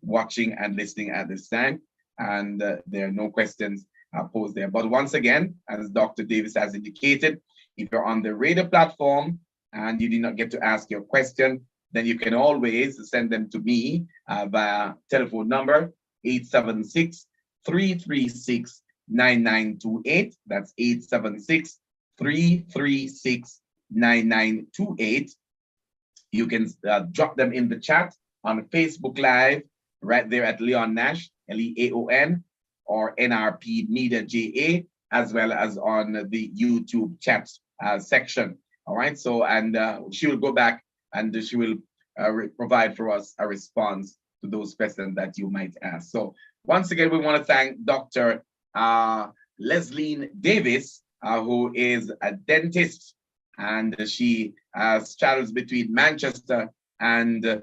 watching and listening at this time, and there are no questions posed there. But once again, as Dr. Davis has indicated, if you're on the radio platform and you did not get to ask your question, then you can always send them to me via telephone number 876-336-9928. That's 876-336-9928. You can drop them in the chat on Facebook Live right there at Leaon Nash, Leaon, or NRP Media JA, as well as on the YouTube chat section. All right. So, and she will go back and she will provide for us a response to those questions that you might ask. So, once again, we want to thank Dr. Leaon Davis, who is a dentist, and she straddles between Manchester and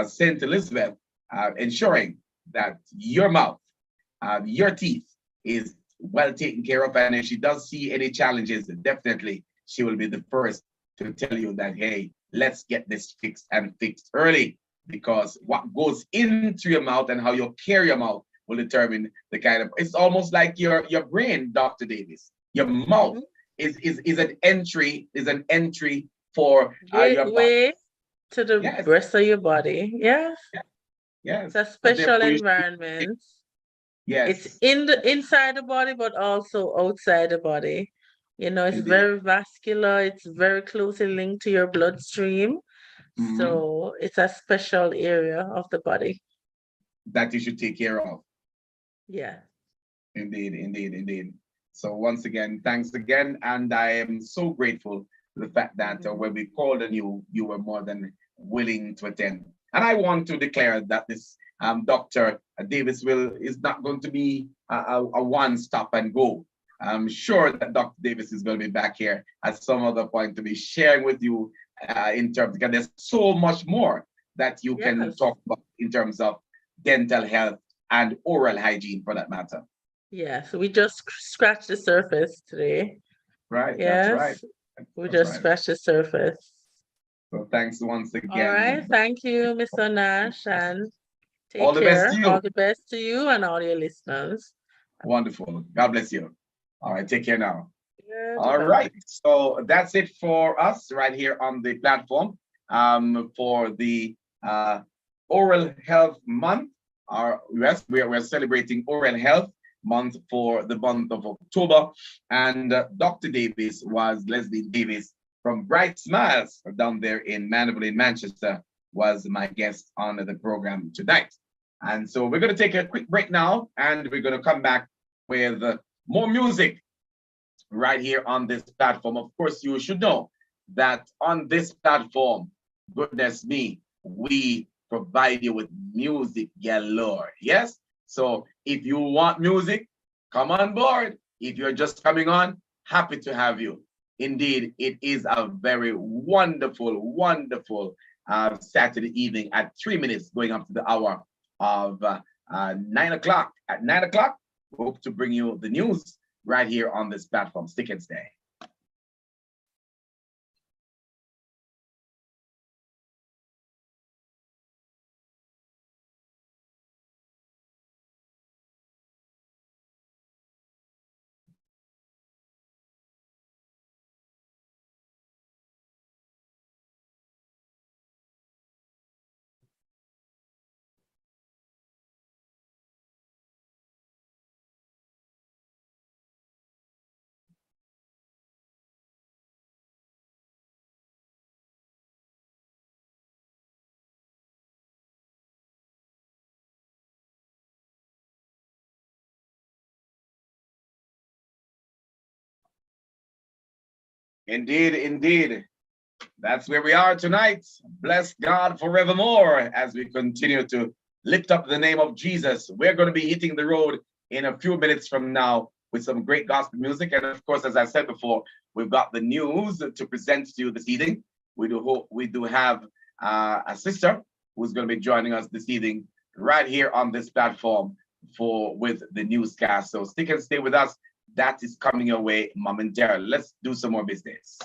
St. Elizabeth, ensuring that your mouth, your teeth is well taken care of. And if she does see any challenges, definitely she will be the first to tell you that, hey, let's get this fixed and fixed early, because what goes into your mouth and how you carry your mouth will determine the kind of, it's almost like your brain, Dr. Davis. Your mouth is an entry, for your body. Gateway to the Yes, rest of your body. Yes. yes. It's a And special therefore environment. It's yes, in the inside the body, but also outside the body. You know, it's indeed. very vascular, it's very closely linked to your bloodstream. Mhm. So it's a special area of the body. That you should take care of. Yeah. Indeed, indeed, indeed. So once again, thanks again, and I am so grateful for the fact that when we called on you, you were more than willing to attend. And I want to declare that this Dr. Davis is not going to be a one stop and go. I'm sure that Dr. Davis is going to be back here at some other point to be sharing with you in terms, because there's so much more that you can Yes. talk about in terms of dental health and oral hygiene for that matter. Yes. We just scratched the surface today. Right, that's right. Yes. We That's just right. scratched the surface. So thanks once All right. again. Thank you, Mr. Nash, and All take the best to care. All you. the best to you and all your listeners. Wonderful. God bless you. All right, take care now. All Goodbye. right. So that's it for us right here on the platform for the Oral Health Month. Yes, we're celebrating Oral Health Month for the month of October. And Dr. Davis was Leaon Davis from Bright Smiles down there in Mandeville in Manchester, was my guest on the program tonight. And so we're going to take a quick break now, and we're going to come back with more music right here on this platform. Of course, you should know that on this platform, goodness me, we provide you with music galore. Yes? So if you want music, come on board. If you're just coming on, happy to have you. Indeed, it is a very wonderful, wonderful Saturday evening at 3 minutes going up to the hour of 9 o'clock. At 9 o'clock, we hope to bring you the news right here on this platform. Stick and stay. Indeed, indeed. That's where we are tonight. Bless God forevermore as we continue to lift up the name of Jesus. We're going to be hitting the road in a few minutes from now with some great gospel music. And of course, as I said before, we've got the news to present to you this evening. We do have a sister who's going to be joining us this evening right here on this platform with the newscast. So stick and stay with us. That is coming your way momentarily. Let's do some more business.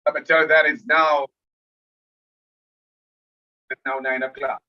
Let me tell you that it's now 9 o'clock.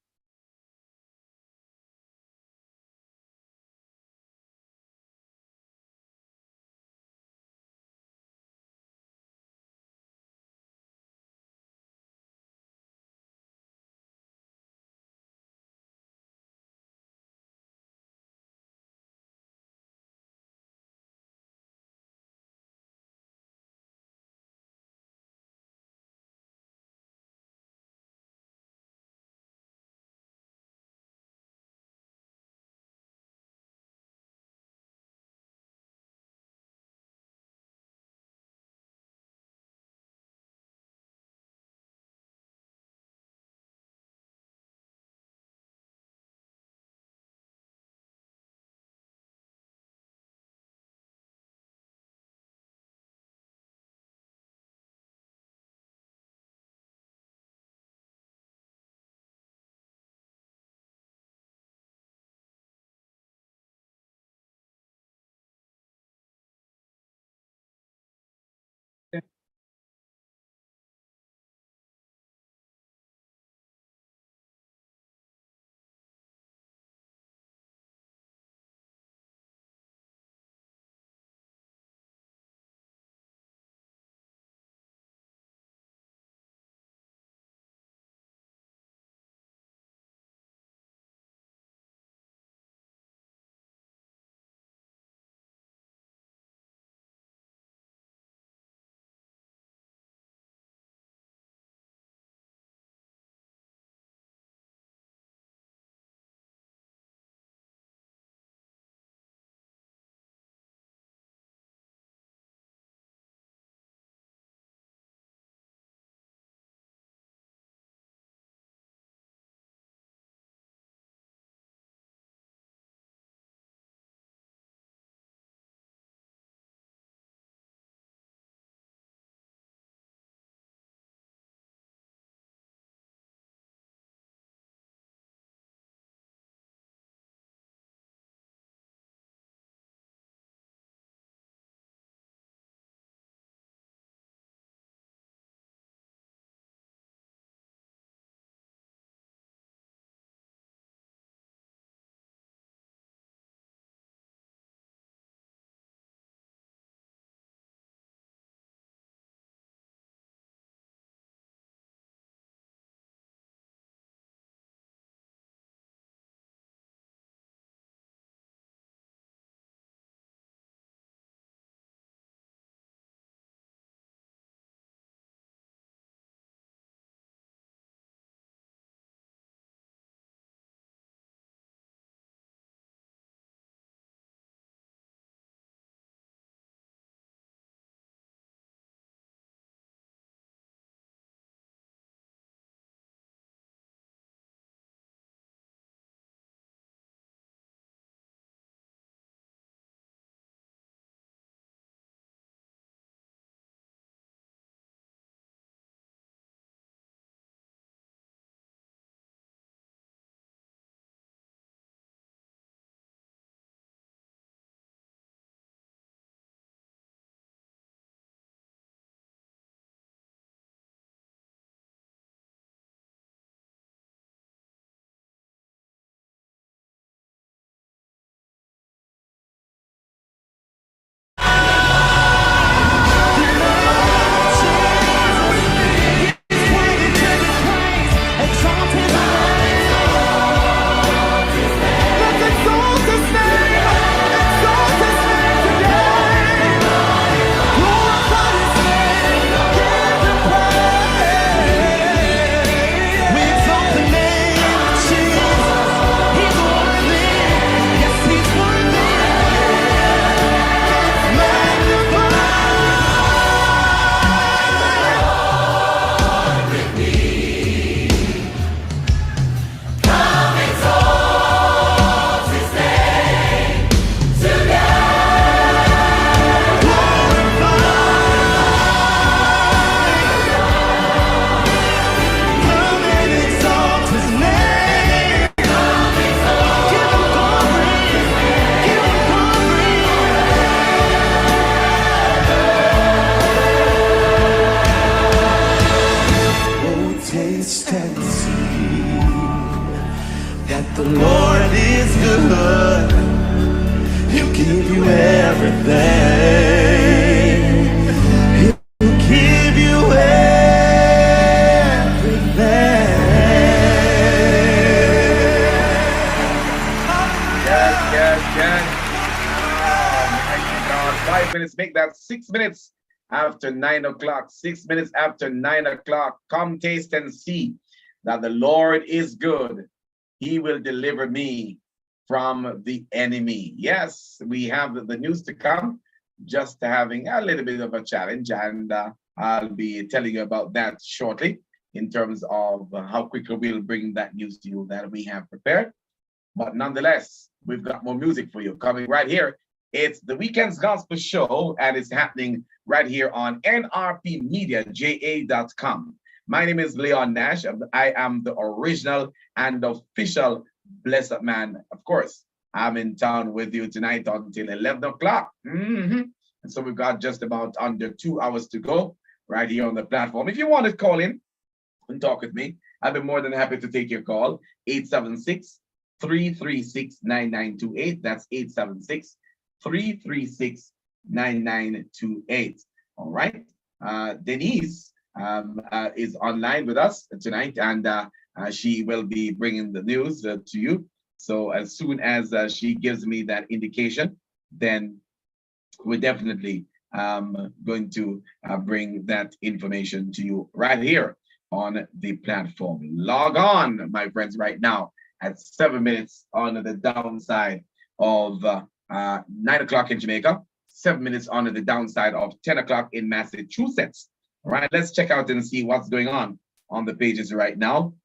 taste and see that the Lord is good. He'll give you everything. He'll give you everything. Yes. Oh, 5 minutes, make that 6 minutes after 9 o'clock. 6 minutes after 9 o'clock. Come taste and see that the Lord is good. He will deliver me from the enemy. Yes, we have the news to come. Just having a little bit of a challenge, and I'll be telling you about that shortly in terms of how quickly we'll bring that news to you that we have prepared. But nonetheless, we've got more music for you coming right here. It's the Weekendz Gospel Show, and it's happening right here on nrpmediaja.com. My name is Leaon Nash. I am the original and official Blessed Man. Of course, I'm in town with you tonight until 11 o'clock. And so we've got just about under 2 hours to go right here on the platform. If you want to call in and talk with me, I'll be more than happy to take your call. 876-336-9928. That's 876-336-9928. All right. Denise is online with us tonight, and she will be bringing the news to you. So as soon as she gives me that indication, then we're definitely going to bring that information to you right here on the platform. Log on, my friends, right now at 7 minutes on the downside of 9 o'clock in Jamaica, 7 minutes on the downside of 10 o'clock in Massachusetts. All right, let's check out and see what's going on the pages right now.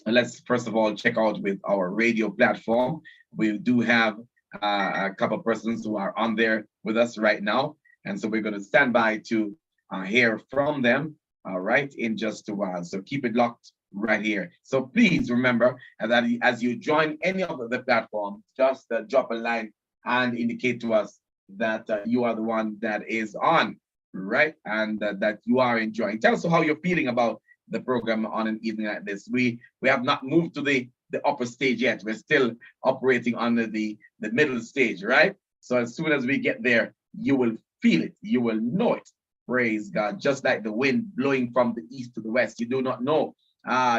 Let's first of all check out with our radio platform. We do have a couple of persons who are on there with us right now, and so we're going to stand by to hear from them. All right, in just a while. So keep it locked right here. So please remember that as you join any of the platforms, just drop a line and indicate to us that you are the one that is on, right? And that you are enjoying. Tell us how you're feeling about the program on an evening like this. We have not moved to the upper stage yet. We're still operating under the middle stage, right? So as soon as we get there, you will feel it. You will know it. Praise God. Just like the wind blowing from the east to the west. You do not know.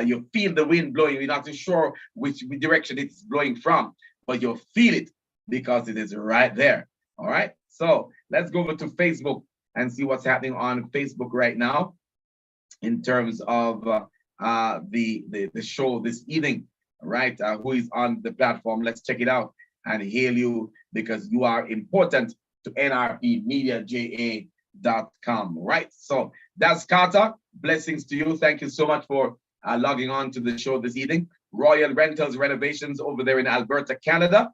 You feel the wind blowing. You're not too sure which direction it's blowing from, but you'll feel it because it is right there. All right. So let's go over to Facebook and see what's happening on Facebook right now in terms of the show this evening. Right. Who is on the platform? Let's check it out and hail you because you are important to nrpmediaja.com. Right. So that's Carter. Blessings to you. Thank you so much for logging on to the show this evening. Royal Rentals Renovations over there in Alberta, Canada.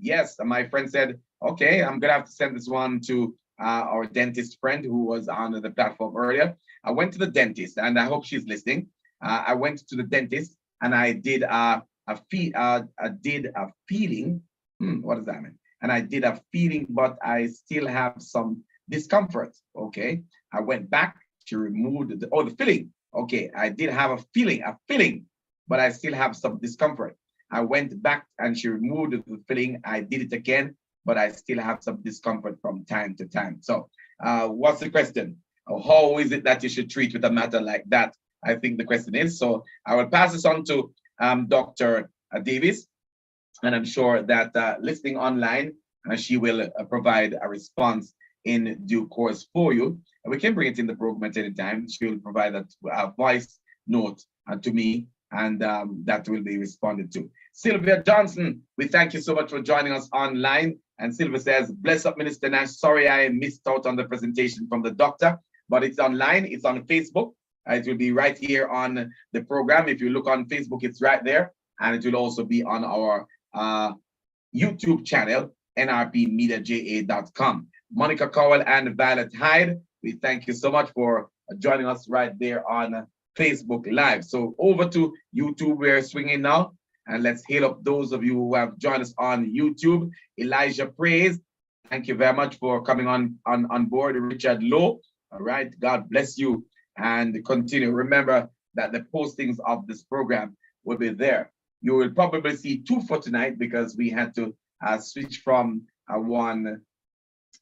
Yes, my friend said, okay, I'm gonna have to send this one to our dentist friend who was on the platform earlier. I went to the dentist, and I hope she's listening. I went to the dentist and I did a feeling. What does that mean? And I did a feeling, but I still have some discomfort. Okay, I went back. She removed the filling. Okay, I did have a feeling, but I still have some discomfort. I went back and she removed the filling. I did it again, but I still have some discomfort from time to time. So what's the question? How is it that you should treat with a matter like that? I think the question is. So I will pass this on to Dr. Davis, and I'm sure that listening online, she will provide a response in due course for you. And we can bring it in the program at any time. She will provide a voice note to me, and that will be responded to. Sylvia Johnson, we thank you so much for joining us online. And Sylvia says, bless up, Minister Nash. Sorry I missed out on the presentation from the doctor, but it's online. It's on Facebook. It will be right here on the program. If you look on Facebook, it's right there. And it will also be on our YouTube channel, nrpmediaja.com. Monica Cowell and Violet Hyde, we thank you so much for joining us right there on Facebook Live. So over to YouTube, we're swinging now. And let's hail up those of you who have joined us on YouTube. Elijah Praise, thank you very much for coming on board. Richard Lowe, all right, God bless you and continue. Remember that the postings of this program will be there. You will probably see two for tonight because we had to switch from one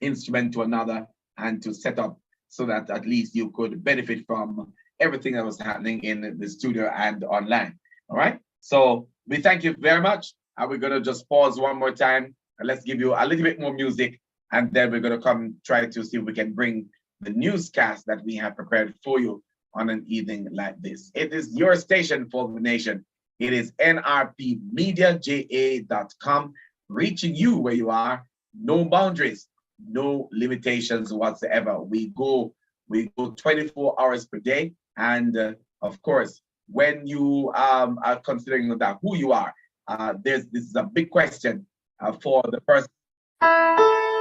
instrument to another and to set up so that at least you could benefit from everything that was happening in the studio and online. All right. So we thank you very much. And we're going to just pause one more time and let's give you a little bit more music. And then we're going to come try to see if we can bring the newscast that we have prepared for you on an evening like this. It is your station for the nation. It is nrpmediaja.com, reaching you where you are. No boundaries, no limitations whatsoever. We go 24 hours per day. And of course, when you are considering that who you are, this is a big question for the person. A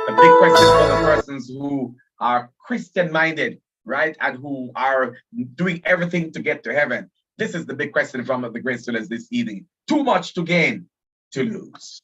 big question for the persons who are Christian-minded, right, and who are doing everything to get to heaven. This is the big question from the great students this evening. Too much to gain, to lose.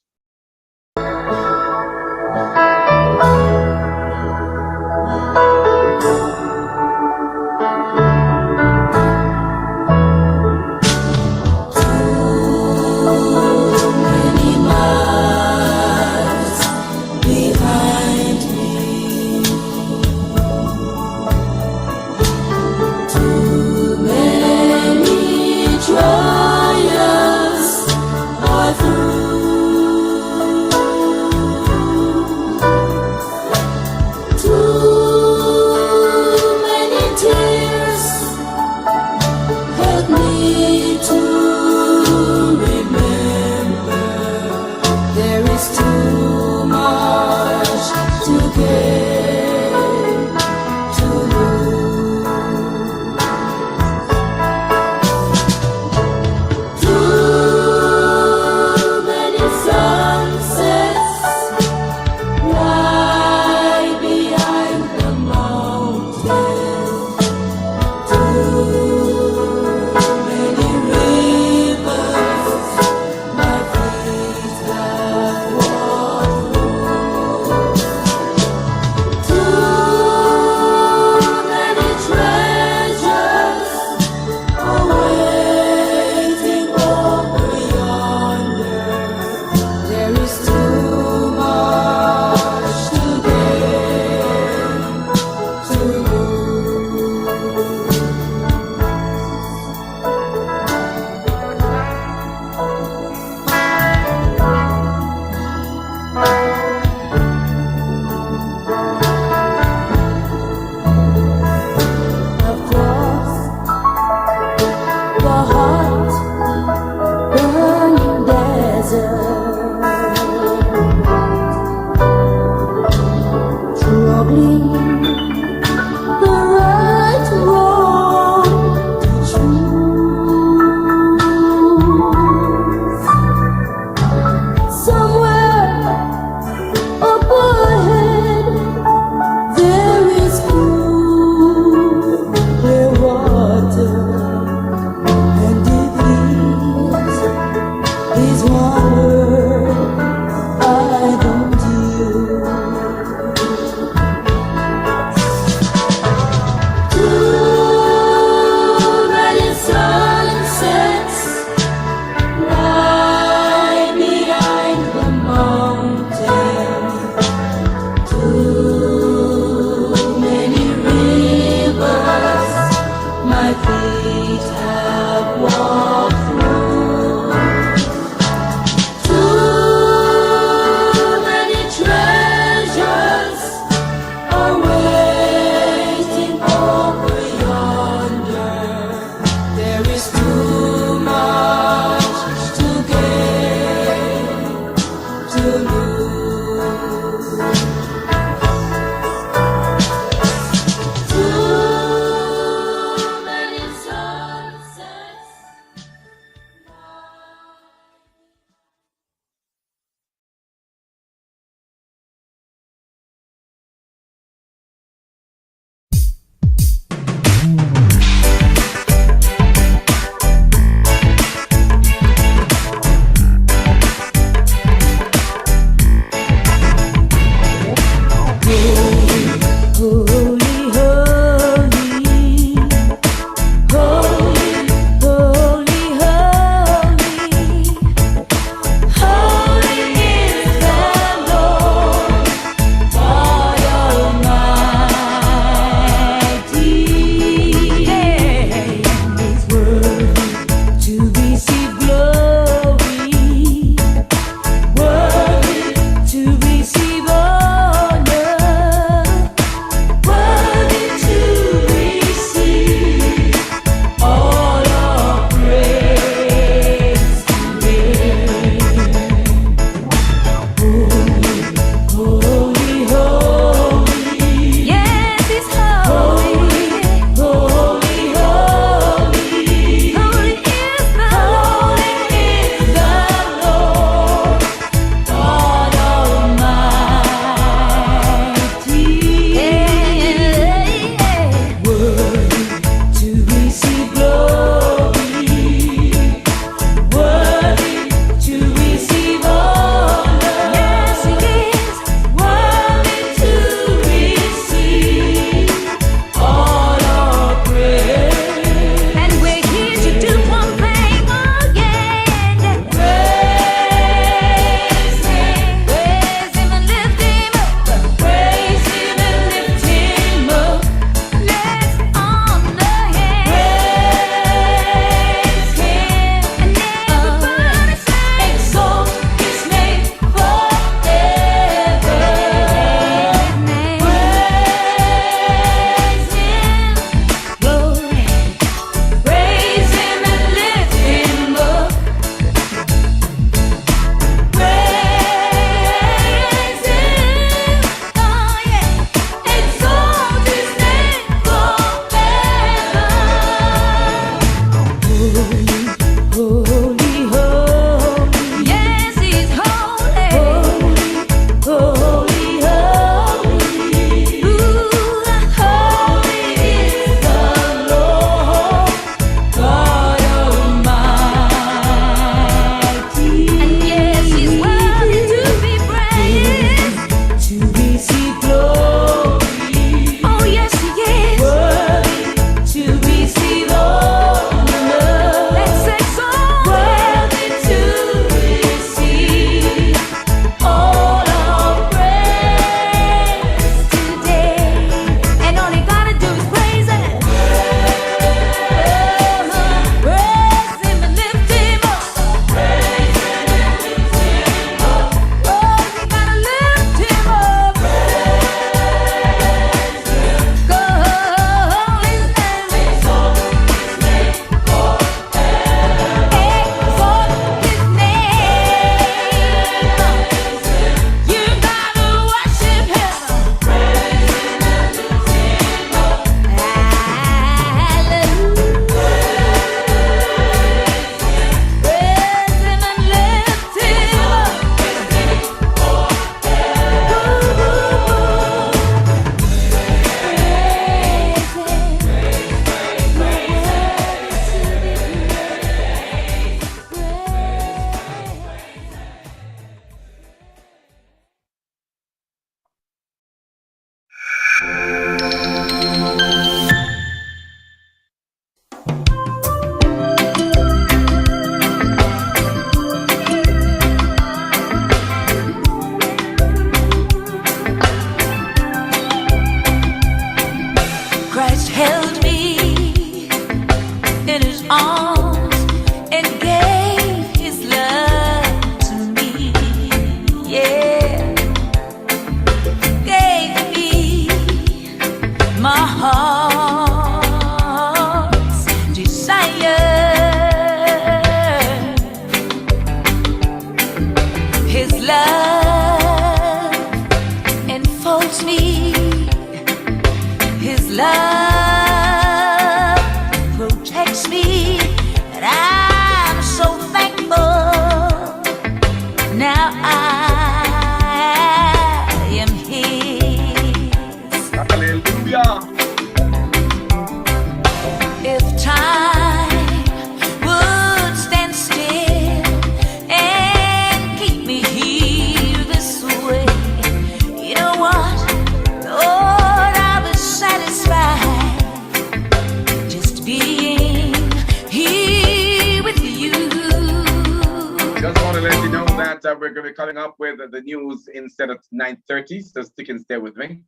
We're going to be coming up with the news instead of 9:30, so stick and stay with me.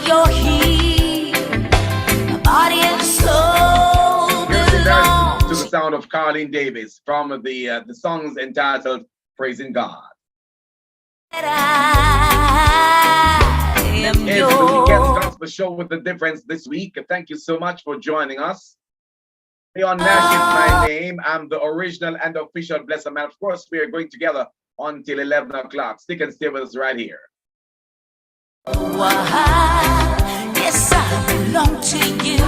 You're here, body and soul belong to the sound of Carlene Davis from the songs entitled "Praising God." I am It's yours. the Weekendz Gospel Show with the difference this week. Thank you so much for joining us. Leaon Nash is my name. I'm the original and official Blessed Man. Of course, we are going together until 11 o'clock. Stick and stay with us right here. Yes, I belong to you,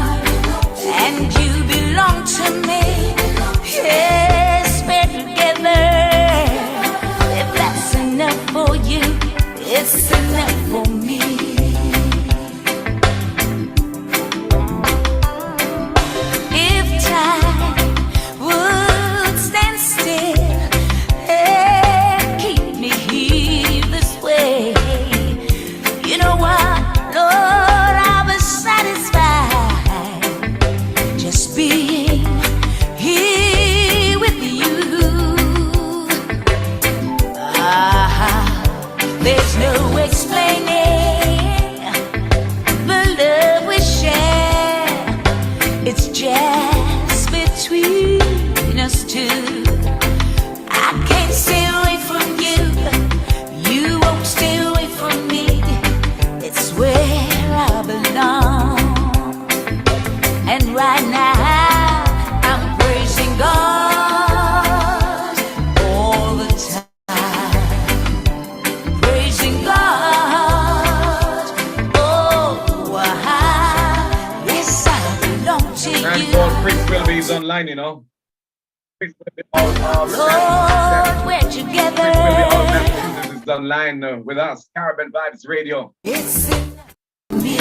and you belong to me. Yes, we're together. If that's enough for you, it's enough for me. There's no explaining the love we share. It's just between us two. I can't stay away from you. You won't stay away from me. It's where I belong. And right now I'm praising God all the time. And Paul Chris will be online online, you know. Chris will be Lord, we're together. Massachusetts is online with us. Caribbean Vibes Radio. It's in me.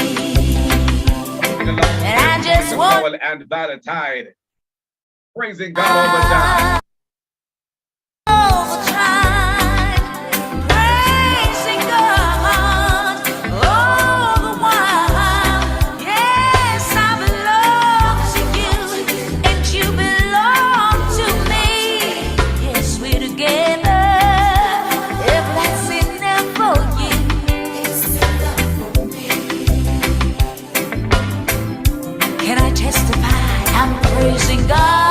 And I just want Powell and Valentine. Praising God all the time. all the time, praising God all the while. Yes, I belong to you, and you belong to me. Yes, we're together. If that's enough for you, it's enough for me. Can I testify? I'm praising God.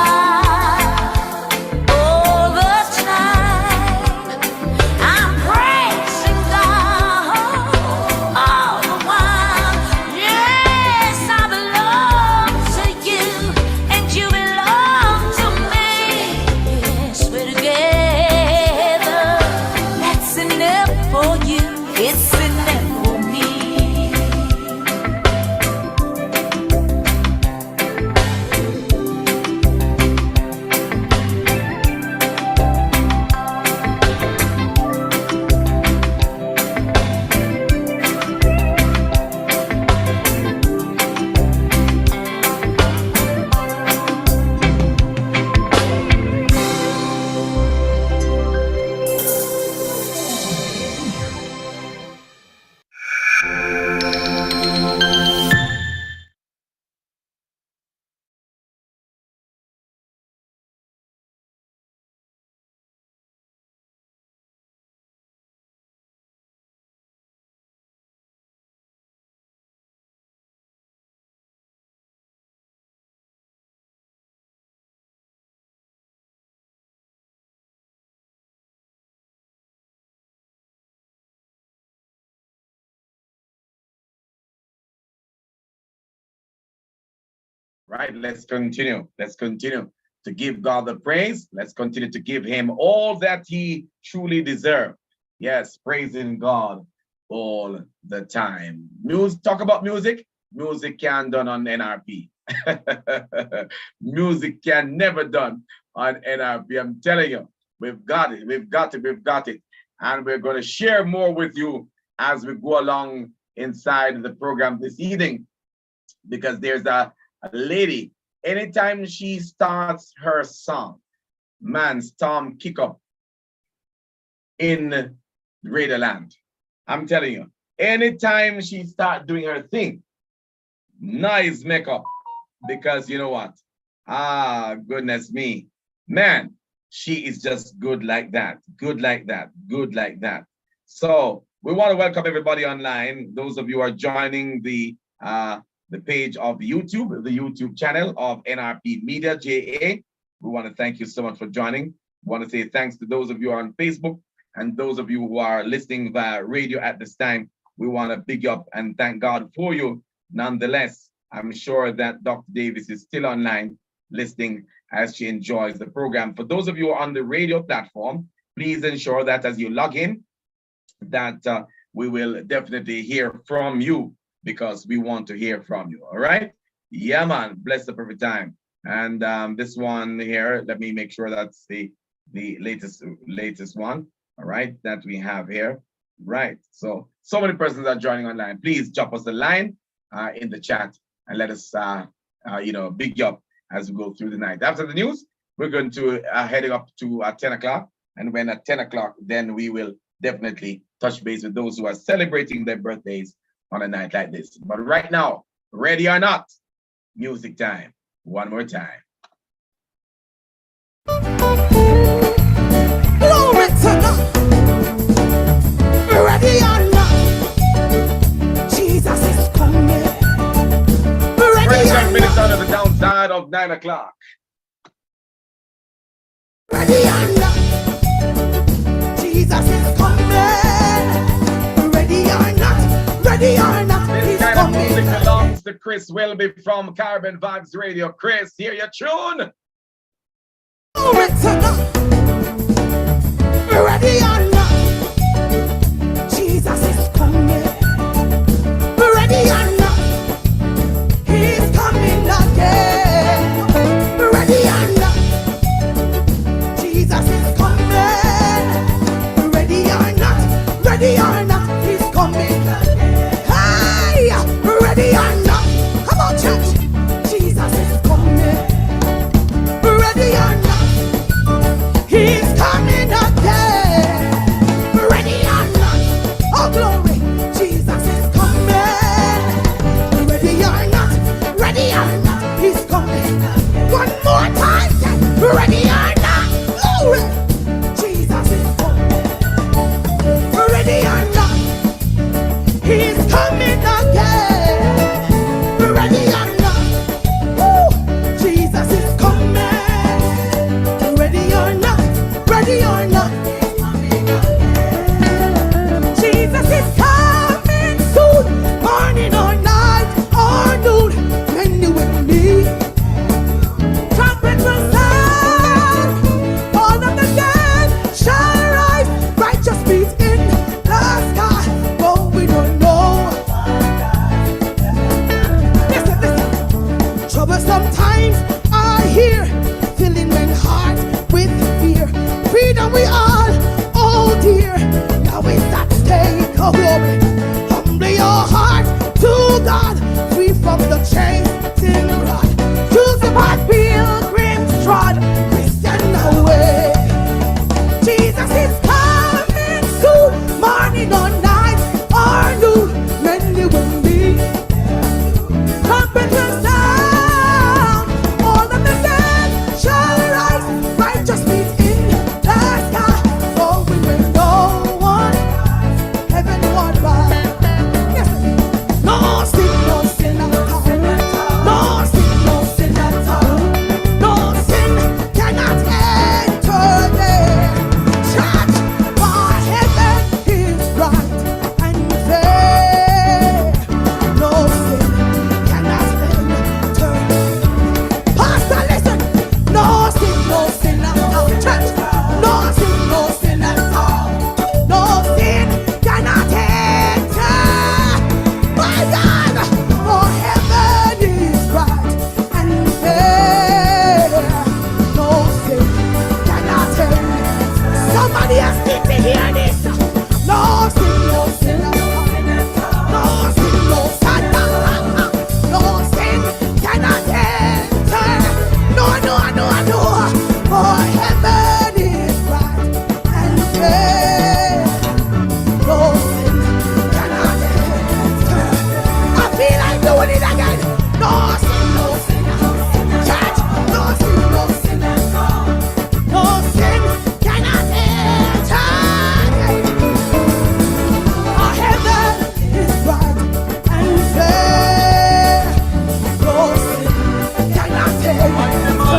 Right, let's continue. Let's continue to give God the praise. Let's continue to give him all that he truly deserves. Yes, praising God all the time. Talk about music. Music can done on NRP. Music can never done on NRP. I'm telling you, we've got it. We've got it. We've got it. And we're going to share more with you as we go along inside the program this evening, because there's a lady, anytime she starts her song, man, storm kick up in Radio Land. I'm telling you, anytime she start doing her thing, nice makeup, because you know what? Ah, goodness me, man, she is just good like that, good like that, good like that. So we want to welcome everybody online. Those of you who are joining the page of YouTube, the YouTube channel of NRP Media JA. We want to thank you so much for joining. We want to say thanks to those of you on Facebook and those of you who are listening via radio at this time. We want to big you up and thank God for you. Nonetheless, I'm sure that Dr. Davis is still online listening as she enjoys the program. For those of you who are on the radio platform, please ensure that as you log in, that we will definitely hear from you, because we want to hear from you. All right? Yeah, man. Bless the perfect time. And this one here, let me make sure that's the latest one. All right, that we have here. Right. So many persons are joining online. Please drop us a line in the chat and let us big you up as we go through the night. After the news, we're going to heading up to 10 o'clock. And when at 10 o'clock, then we will definitely touch base with those who are celebrating their birthdays on a night like this. But right now, ready or not, music time. One more time. Glory to God. Ready or not, Jesus is coming. Ready or minutes not, out of the downside of 9 o'clock. ready or not, Jesus is coming. Ready or not, ready or not, This he's kind of music coming. belongs to Chris Wilby from Caribbean Vibes Radio. Chris, hear your tune. Glory to God. Ready or not, Jesus is coming. Ready or not, he's coming again. Ready or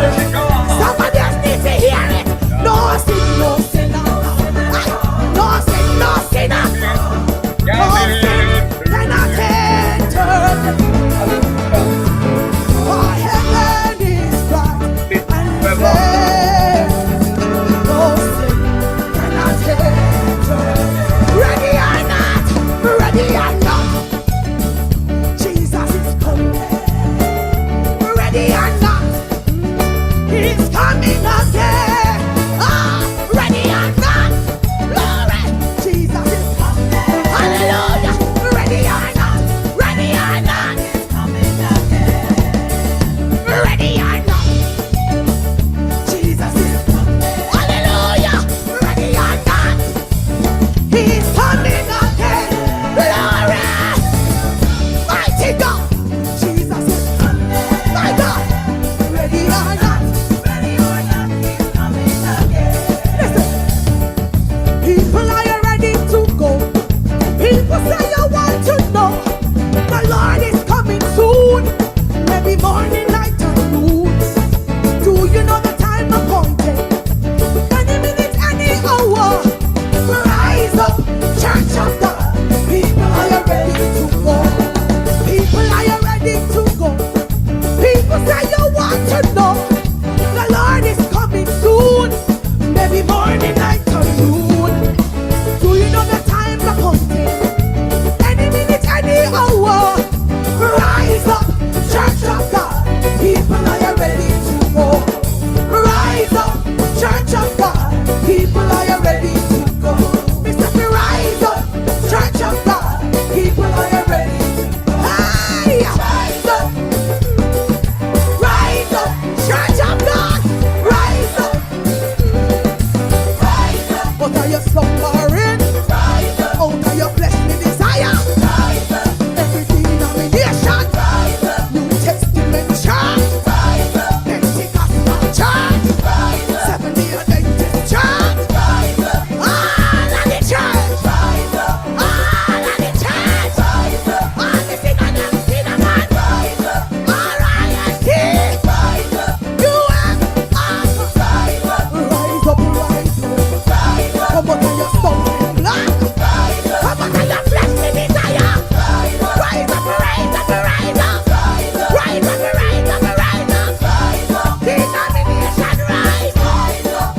Somebody else needs to hear it. No sin, no sinner. No sin, no sinner. No sin cannot enter. For heaven is bright and fair. No sin cannot enter. Ready or not, ready or not, Jesus is coming. Ready or not, He's coming again. Ah, ready or not, glory, Jesus is coming. Hallelujah. Ready or not, He's coming again. Ready or not, Jesus is coming. Hallelujah. Ready or not, He's coming again. Glory, mighty God, Jesus is coming. My God, ready or not, He's coming again. Listen, people, are you ready to go? People say you want to know. The Lord is coming soon. Maybe morning, night, or noon. Do you know the time appointed? Any minute, any hour. Rise up, church of God. People, are you ready to go? People, are you ready to go? People say you want to know. The Lord is coming soon. Maybe morning, night, or noon. Do you know the time appointed? Any minute, any hour. Rise up, church of God. People, are you ready to go? Rise up, church of God. People, are you ready to go? Mr. Rise up, church of God. People, are you ready to go? Hey, rise up, church of God. Rise up, But are you slumbering? Out of your fleshly desire. Every denomination. New Testament church. Pentecostal church. Seventh-day Adventist church. All of the church. All of the church. All the singer and cinnamon. All royalty. You have rise up, rise up. Come out of your stumbling block. Come out of your fleshly desire. Rise up, rise up, rise up. Rise up, rise up, rise up. Denomination, rise up.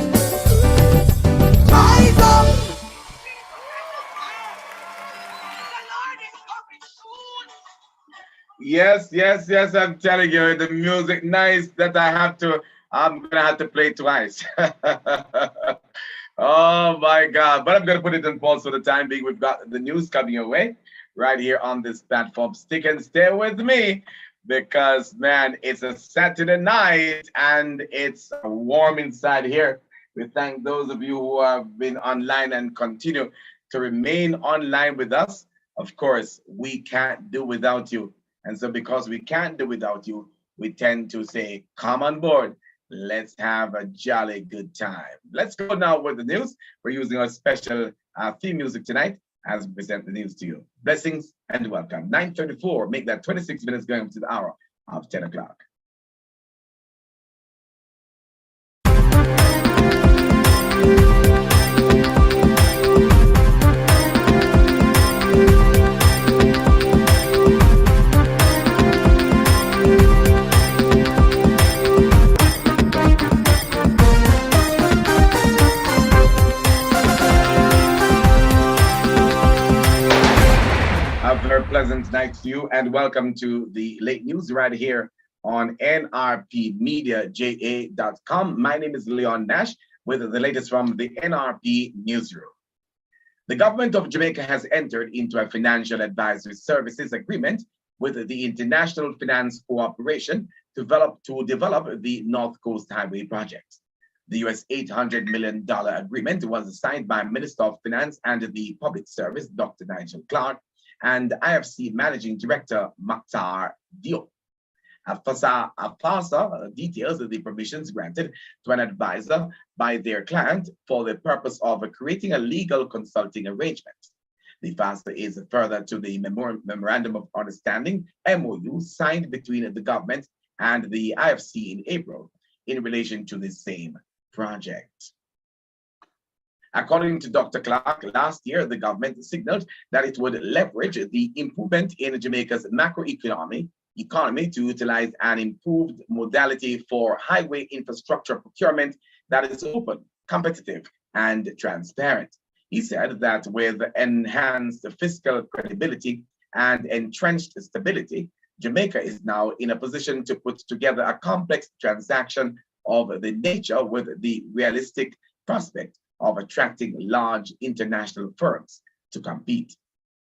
Rise up. The Lord is coming soon. Yes, I'm telling you, the music nice that I'm gonna have to play twice. Oh my God. But I'm gonna put it on pause for the time being. We've got the news coming your way right here on this platform. Stick and stay with me because man, it's a Saturday night and it's warm inside here. We thank those of you who have been online and continue to remain online with us. Of course, we can't do without you. And so because we can't do without you, we tend to say, come on board. Let's have a jolly good time. Let's go now with the news. We're using our special theme music tonight as we present the news to you. Blessings and welcome. 9:34, make that 26 minutes going to the hour of 10 o'clock. A very pleasant night to you and welcome to the late news right here on nrpmediaja.com. My name is Leaon Nash with the latest from the NRP newsroom. The government of Jamaica has entered into a financial advisory services agreement with the International Finance Cooperation to develop the North Coast Highway project. The US $800 million agreement was signed by Minister of Finance and the Public Service, Dr. Nigel Clark, and IFC Managing Director Maktar Diop. FASA details the permissions granted to an advisor by their client for the purpose of creating a legal consulting arrangement. The FASA is further to the Memorandum of Understanding, MOU, signed between the government and the IFC in April, in relation to the same project. According to Dr. Clark, last year, the government signaled that it would leverage the improvement in Jamaica's macroeconomy to utilize an improved modality for highway infrastructure procurement that is open, competitive, and transparent. He said that with enhanced fiscal credibility and entrenched stability, Jamaica is now in a position to put together a complex transaction of the nature with the realistic prospect of attracting large international firms to compete.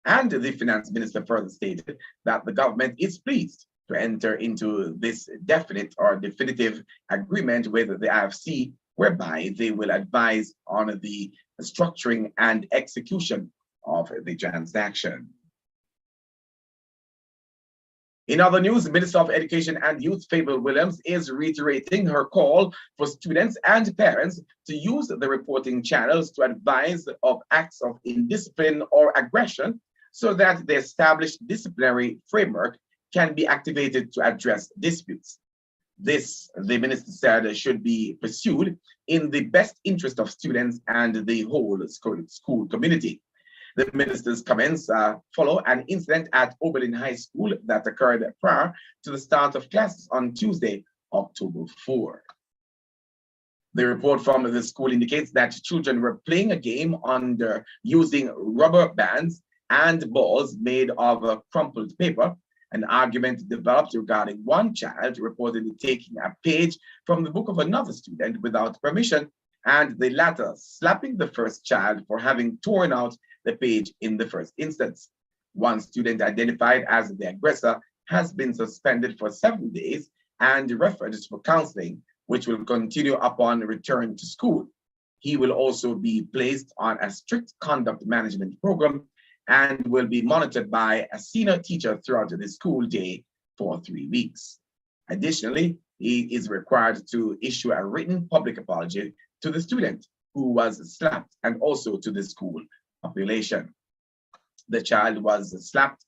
And the finance minister further stated that the government is pleased to enter into this definitive agreement with the IFC, whereby they will advise on the structuring and execution of the transaction. In other news, Minister of Education and Youth Fable Williams is reiterating her call for students and parents to use the reporting channels to advise of acts of indiscipline or aggression so that the established disciplinary framework can be activated to address disputes. This, the minister said, should be pursued in the best interest of students and the whole school community. The minister's comments follow an incident at Oberlin High School that occurred prior to the start of classes on Tuesday, October 4. The report from the school indicates that children were playing a game under using rubber bands and balls made of crumpled paper. An argument developed regarding one child reportedly taking a page from the book of another student without permission, and the latter slapping the first child for having torn out the page in the first instance. One student identified as the aggressor has been suspended for 7 days and referred for counseling, which will continue upon return to school. He will also be placed on a strict conduct management program and will be monitored by a senior teacher throughout the school day for 3 weeks. Additionally, he is required to issue a written public apology to the student who was slapped and also to the school population. The child was slapped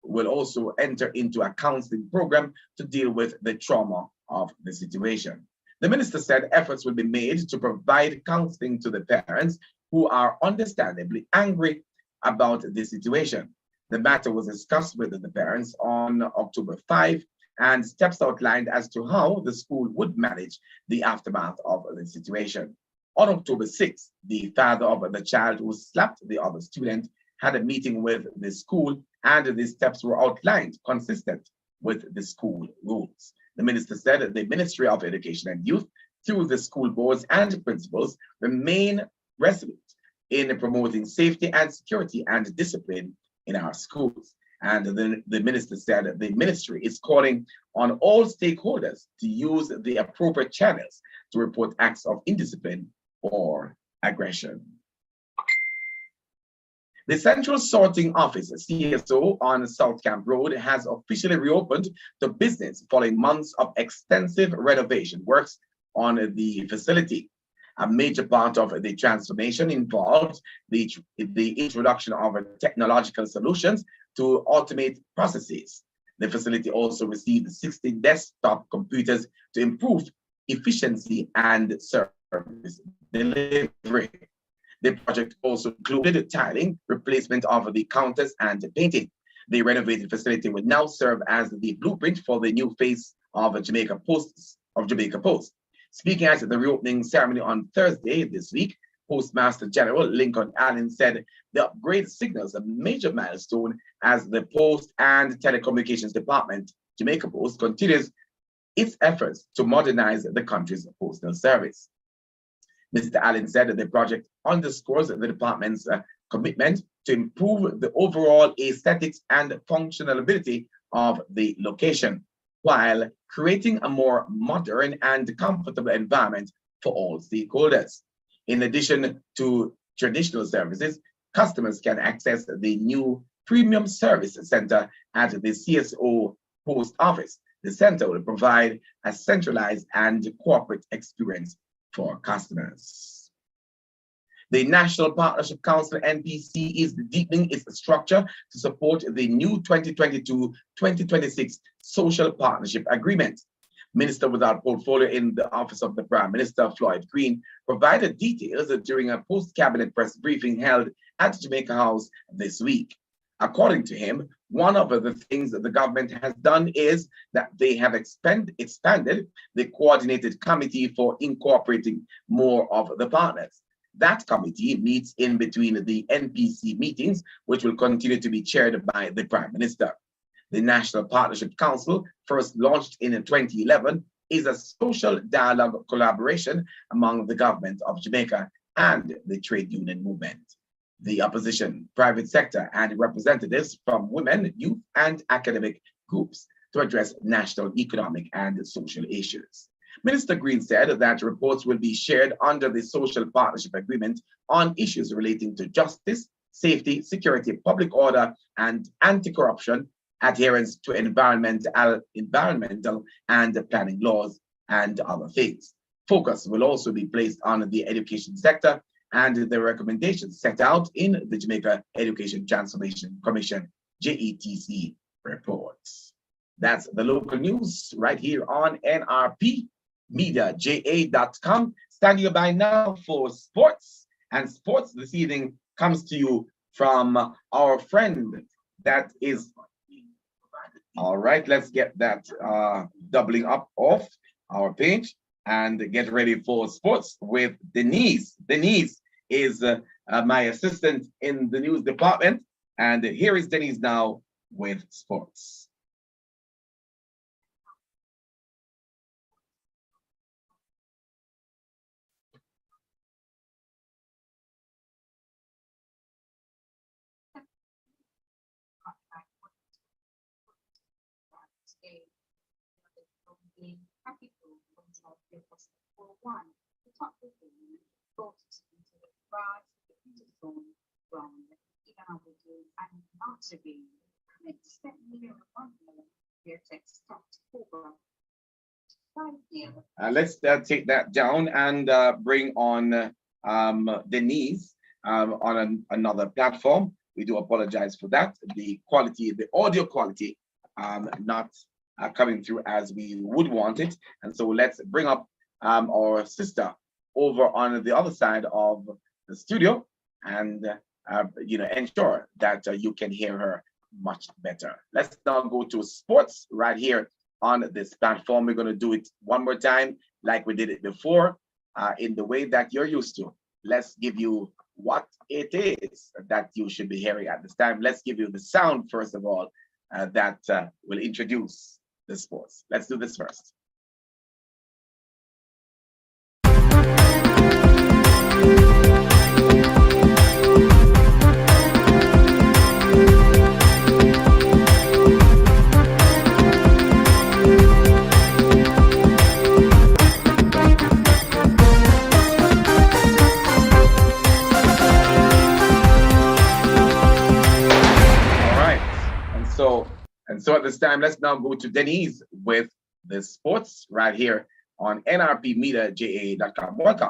will also enter into a counseling program to deal with the trauma of the situation. The minister said efforts will be made to provide counseling to the parents who are understandably angry about the situation. The matter was discussed with the parents on October 5, and steps outlined as to how the school would manage the aftermath of the situation. On October 6, the father of the child who slapped the other student had a meeting with the school, and the steps were outlined consistent with the school rules. The minister said that the Ministry of Education and Youth, through the school boards and principals, remain resolute in promoting safety and security and discipline in our schools. And the minister said that the ministry is calling on all stakeholders to use the appropriate channels to report acts of indiscipline or aggression. The Central Sorting Office, CSO, on South Camp Road has officially reopened to business following months of extensive renovation works on the facility. A major part of the transformation involved the introduction of technological solutions to automate processes. The facility also received 60 desktop computers to improve efficiency and service delivery. The project also included tiling, replacement of the counters, and painting. The renovated facility will now serve as the blueprint for the new face of Jamaica Post. Speaking at the reopening ceremony on Thursday this week, Postmaster General Lincoln Allen said the upgrade signals a major milestone as the Post and Telecommunications Department, Jamaica Post, continues its efforts to modernize the country's postal service. Mr. Allen said that the project underscores the department's commitment to improve the overall aesthetics and functionality of the location, while creating a more modern and comfortable environment for all stakeholders. In addition to traditional services, customers can access the new Premium Service Center at the CSO Post Office. The center will provide a centralized and corporate experience for customers. The National Partnership Council, NPC, is deepening its structure to support the new 2022-2026 Social Partnership Agreement. Minister without portfolio in the office of the Prime Minister, Floyd Green, provided details during a post-cabinet press briefing held at Jamaica House this week. According to him, one of the things that the government has done is that they have expanded the coordinated committee for incorporating more of the partners. That committee meets in between the NPC meetings, which will continue to be chaired by the Prime Minister. The National Partnership Council, first launched in 2011, is a social dialogue collaboration among the government of Jamaica and the trade union movement, the opposition, private sector, and representatives from women, youth, and academic groups to address national economic and social issues. Minister Green said that reports will be shared under the Social Partnership Agreement on issues relating to justice, safety, security, public order, and anti-corruption, adherence to environmental and planning laws, and other things. Focus will also be placed on the education sector and the recommendations set out in the Jamaica Education Transformation Commission, JETC reports. That's the local news right here on NRPmediaja.com. Standing by now for sports. And sports this evening comes to you from our friend that is. All right, let's get that doubling up off our page and get ready for sports with Denise. Denise is my assistant in the news department. And here is Denise now with sports. Let's take that down and bring on Denise on another platform. We do apologize for that. The quality, the audio quality, not coming through as we would want it. And so let's bring up our sister over on the other side of the studio and ensure that you can hear her much better. Let's now go to sports right here on this platform. We're going to do it one more time like we did it before in the way that you're used to. Let's give you what it is that you should be hearing at this time. Let's give you the sound first of all that will introduce the sports. Let's do this first. So at this time, let's now go to Denise with the sports right here on NRPmediaja.com. Welcome.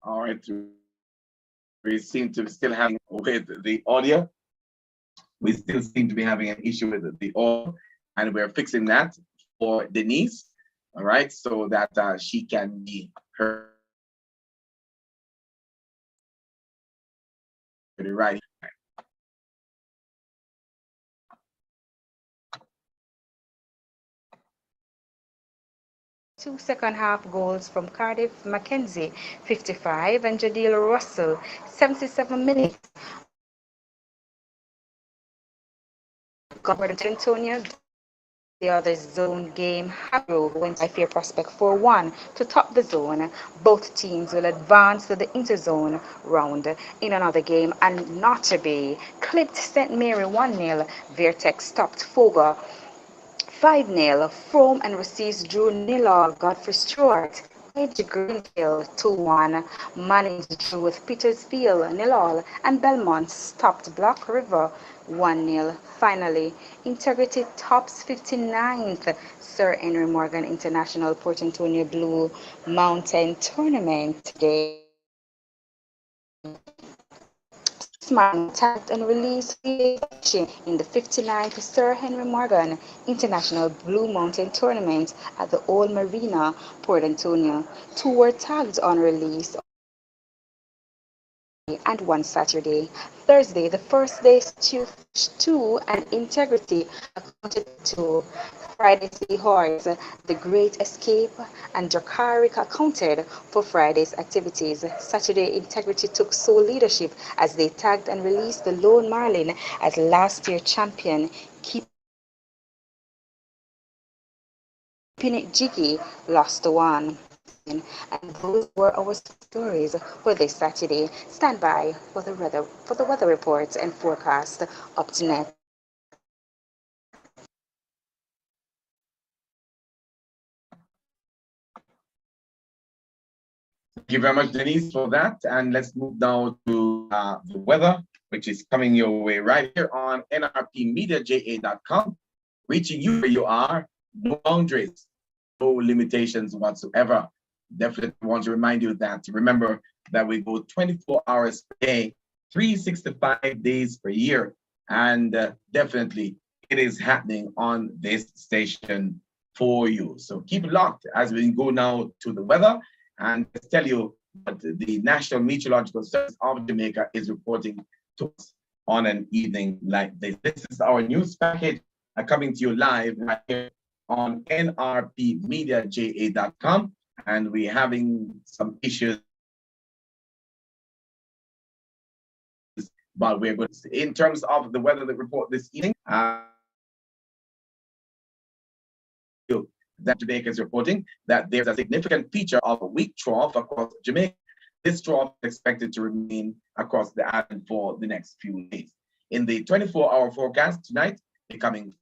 All right, we seem to be still having with the audio. We still seem to be having an issue with the audio, and we're fixing that for Denise. All right, so that she can be heard right. Two second-half goals from Cardiff Mackenzie, 55, and Jadil Russell, 77 minutes. Governor Antonio. The other zone game, Harrow went by Fair Prospect 4-1 to top the zone. Both teams will advance to the interzone round. In another game, and Notably clipped St. Mary 1-0. Vertex stopped Fogar 5-0. Frome and Receipts drew 0-0. Godfrey Stewart played Greenhill 2-1. Managed drew with Petersfield 0-0. And Belmont stopped Black River 1-0. Finally, Integrity tops 59th Sir Henry Morgan International Port Antonio Blue Mountain Tournament today. Smart tagged and released in the 59th Sir Henry Morgan International Blue Mountain Tournament at the Old Marina, Port Antonio. Two were tagged on release and one Saturday. Thursday, the first day, two and integrity accounted to Friday Seahorse, The Great Escape, and Jakaric accounted for Friday's activities. Saturday, integrity took sole leadership as they tagged and released the Lone Marlin as last year champion, keeping it jiggy, lost to one. And those were our stories for this Saturday. Stand by for the weather reports and forecast up to next. Thank you very much, Denise, for that. And let's move now to the weather, which is coming your way right here on nrpmediaja.com, reaching you where you are, no boundaries, no limitations whatsoever. Definitely want to remind you that remember that we go 24 hours per day, 365 days per year, and definitely it is happening on this station for you. So keep it locked as we go now to the weather, and let's tell you that the National Meteorological Service of Jamaica is reporting to us on an evening like this. This is our news package coming to you live right here on nrpmediaja.com. And we're having some issues, but we're going to, in terms of the weather report this evening, that Jamaica is reporting that there's a significant feature of a weak trough across Jamaica. This trough is expected to remain across the island for the next few days. In the 24-hour forecast tonight, becoming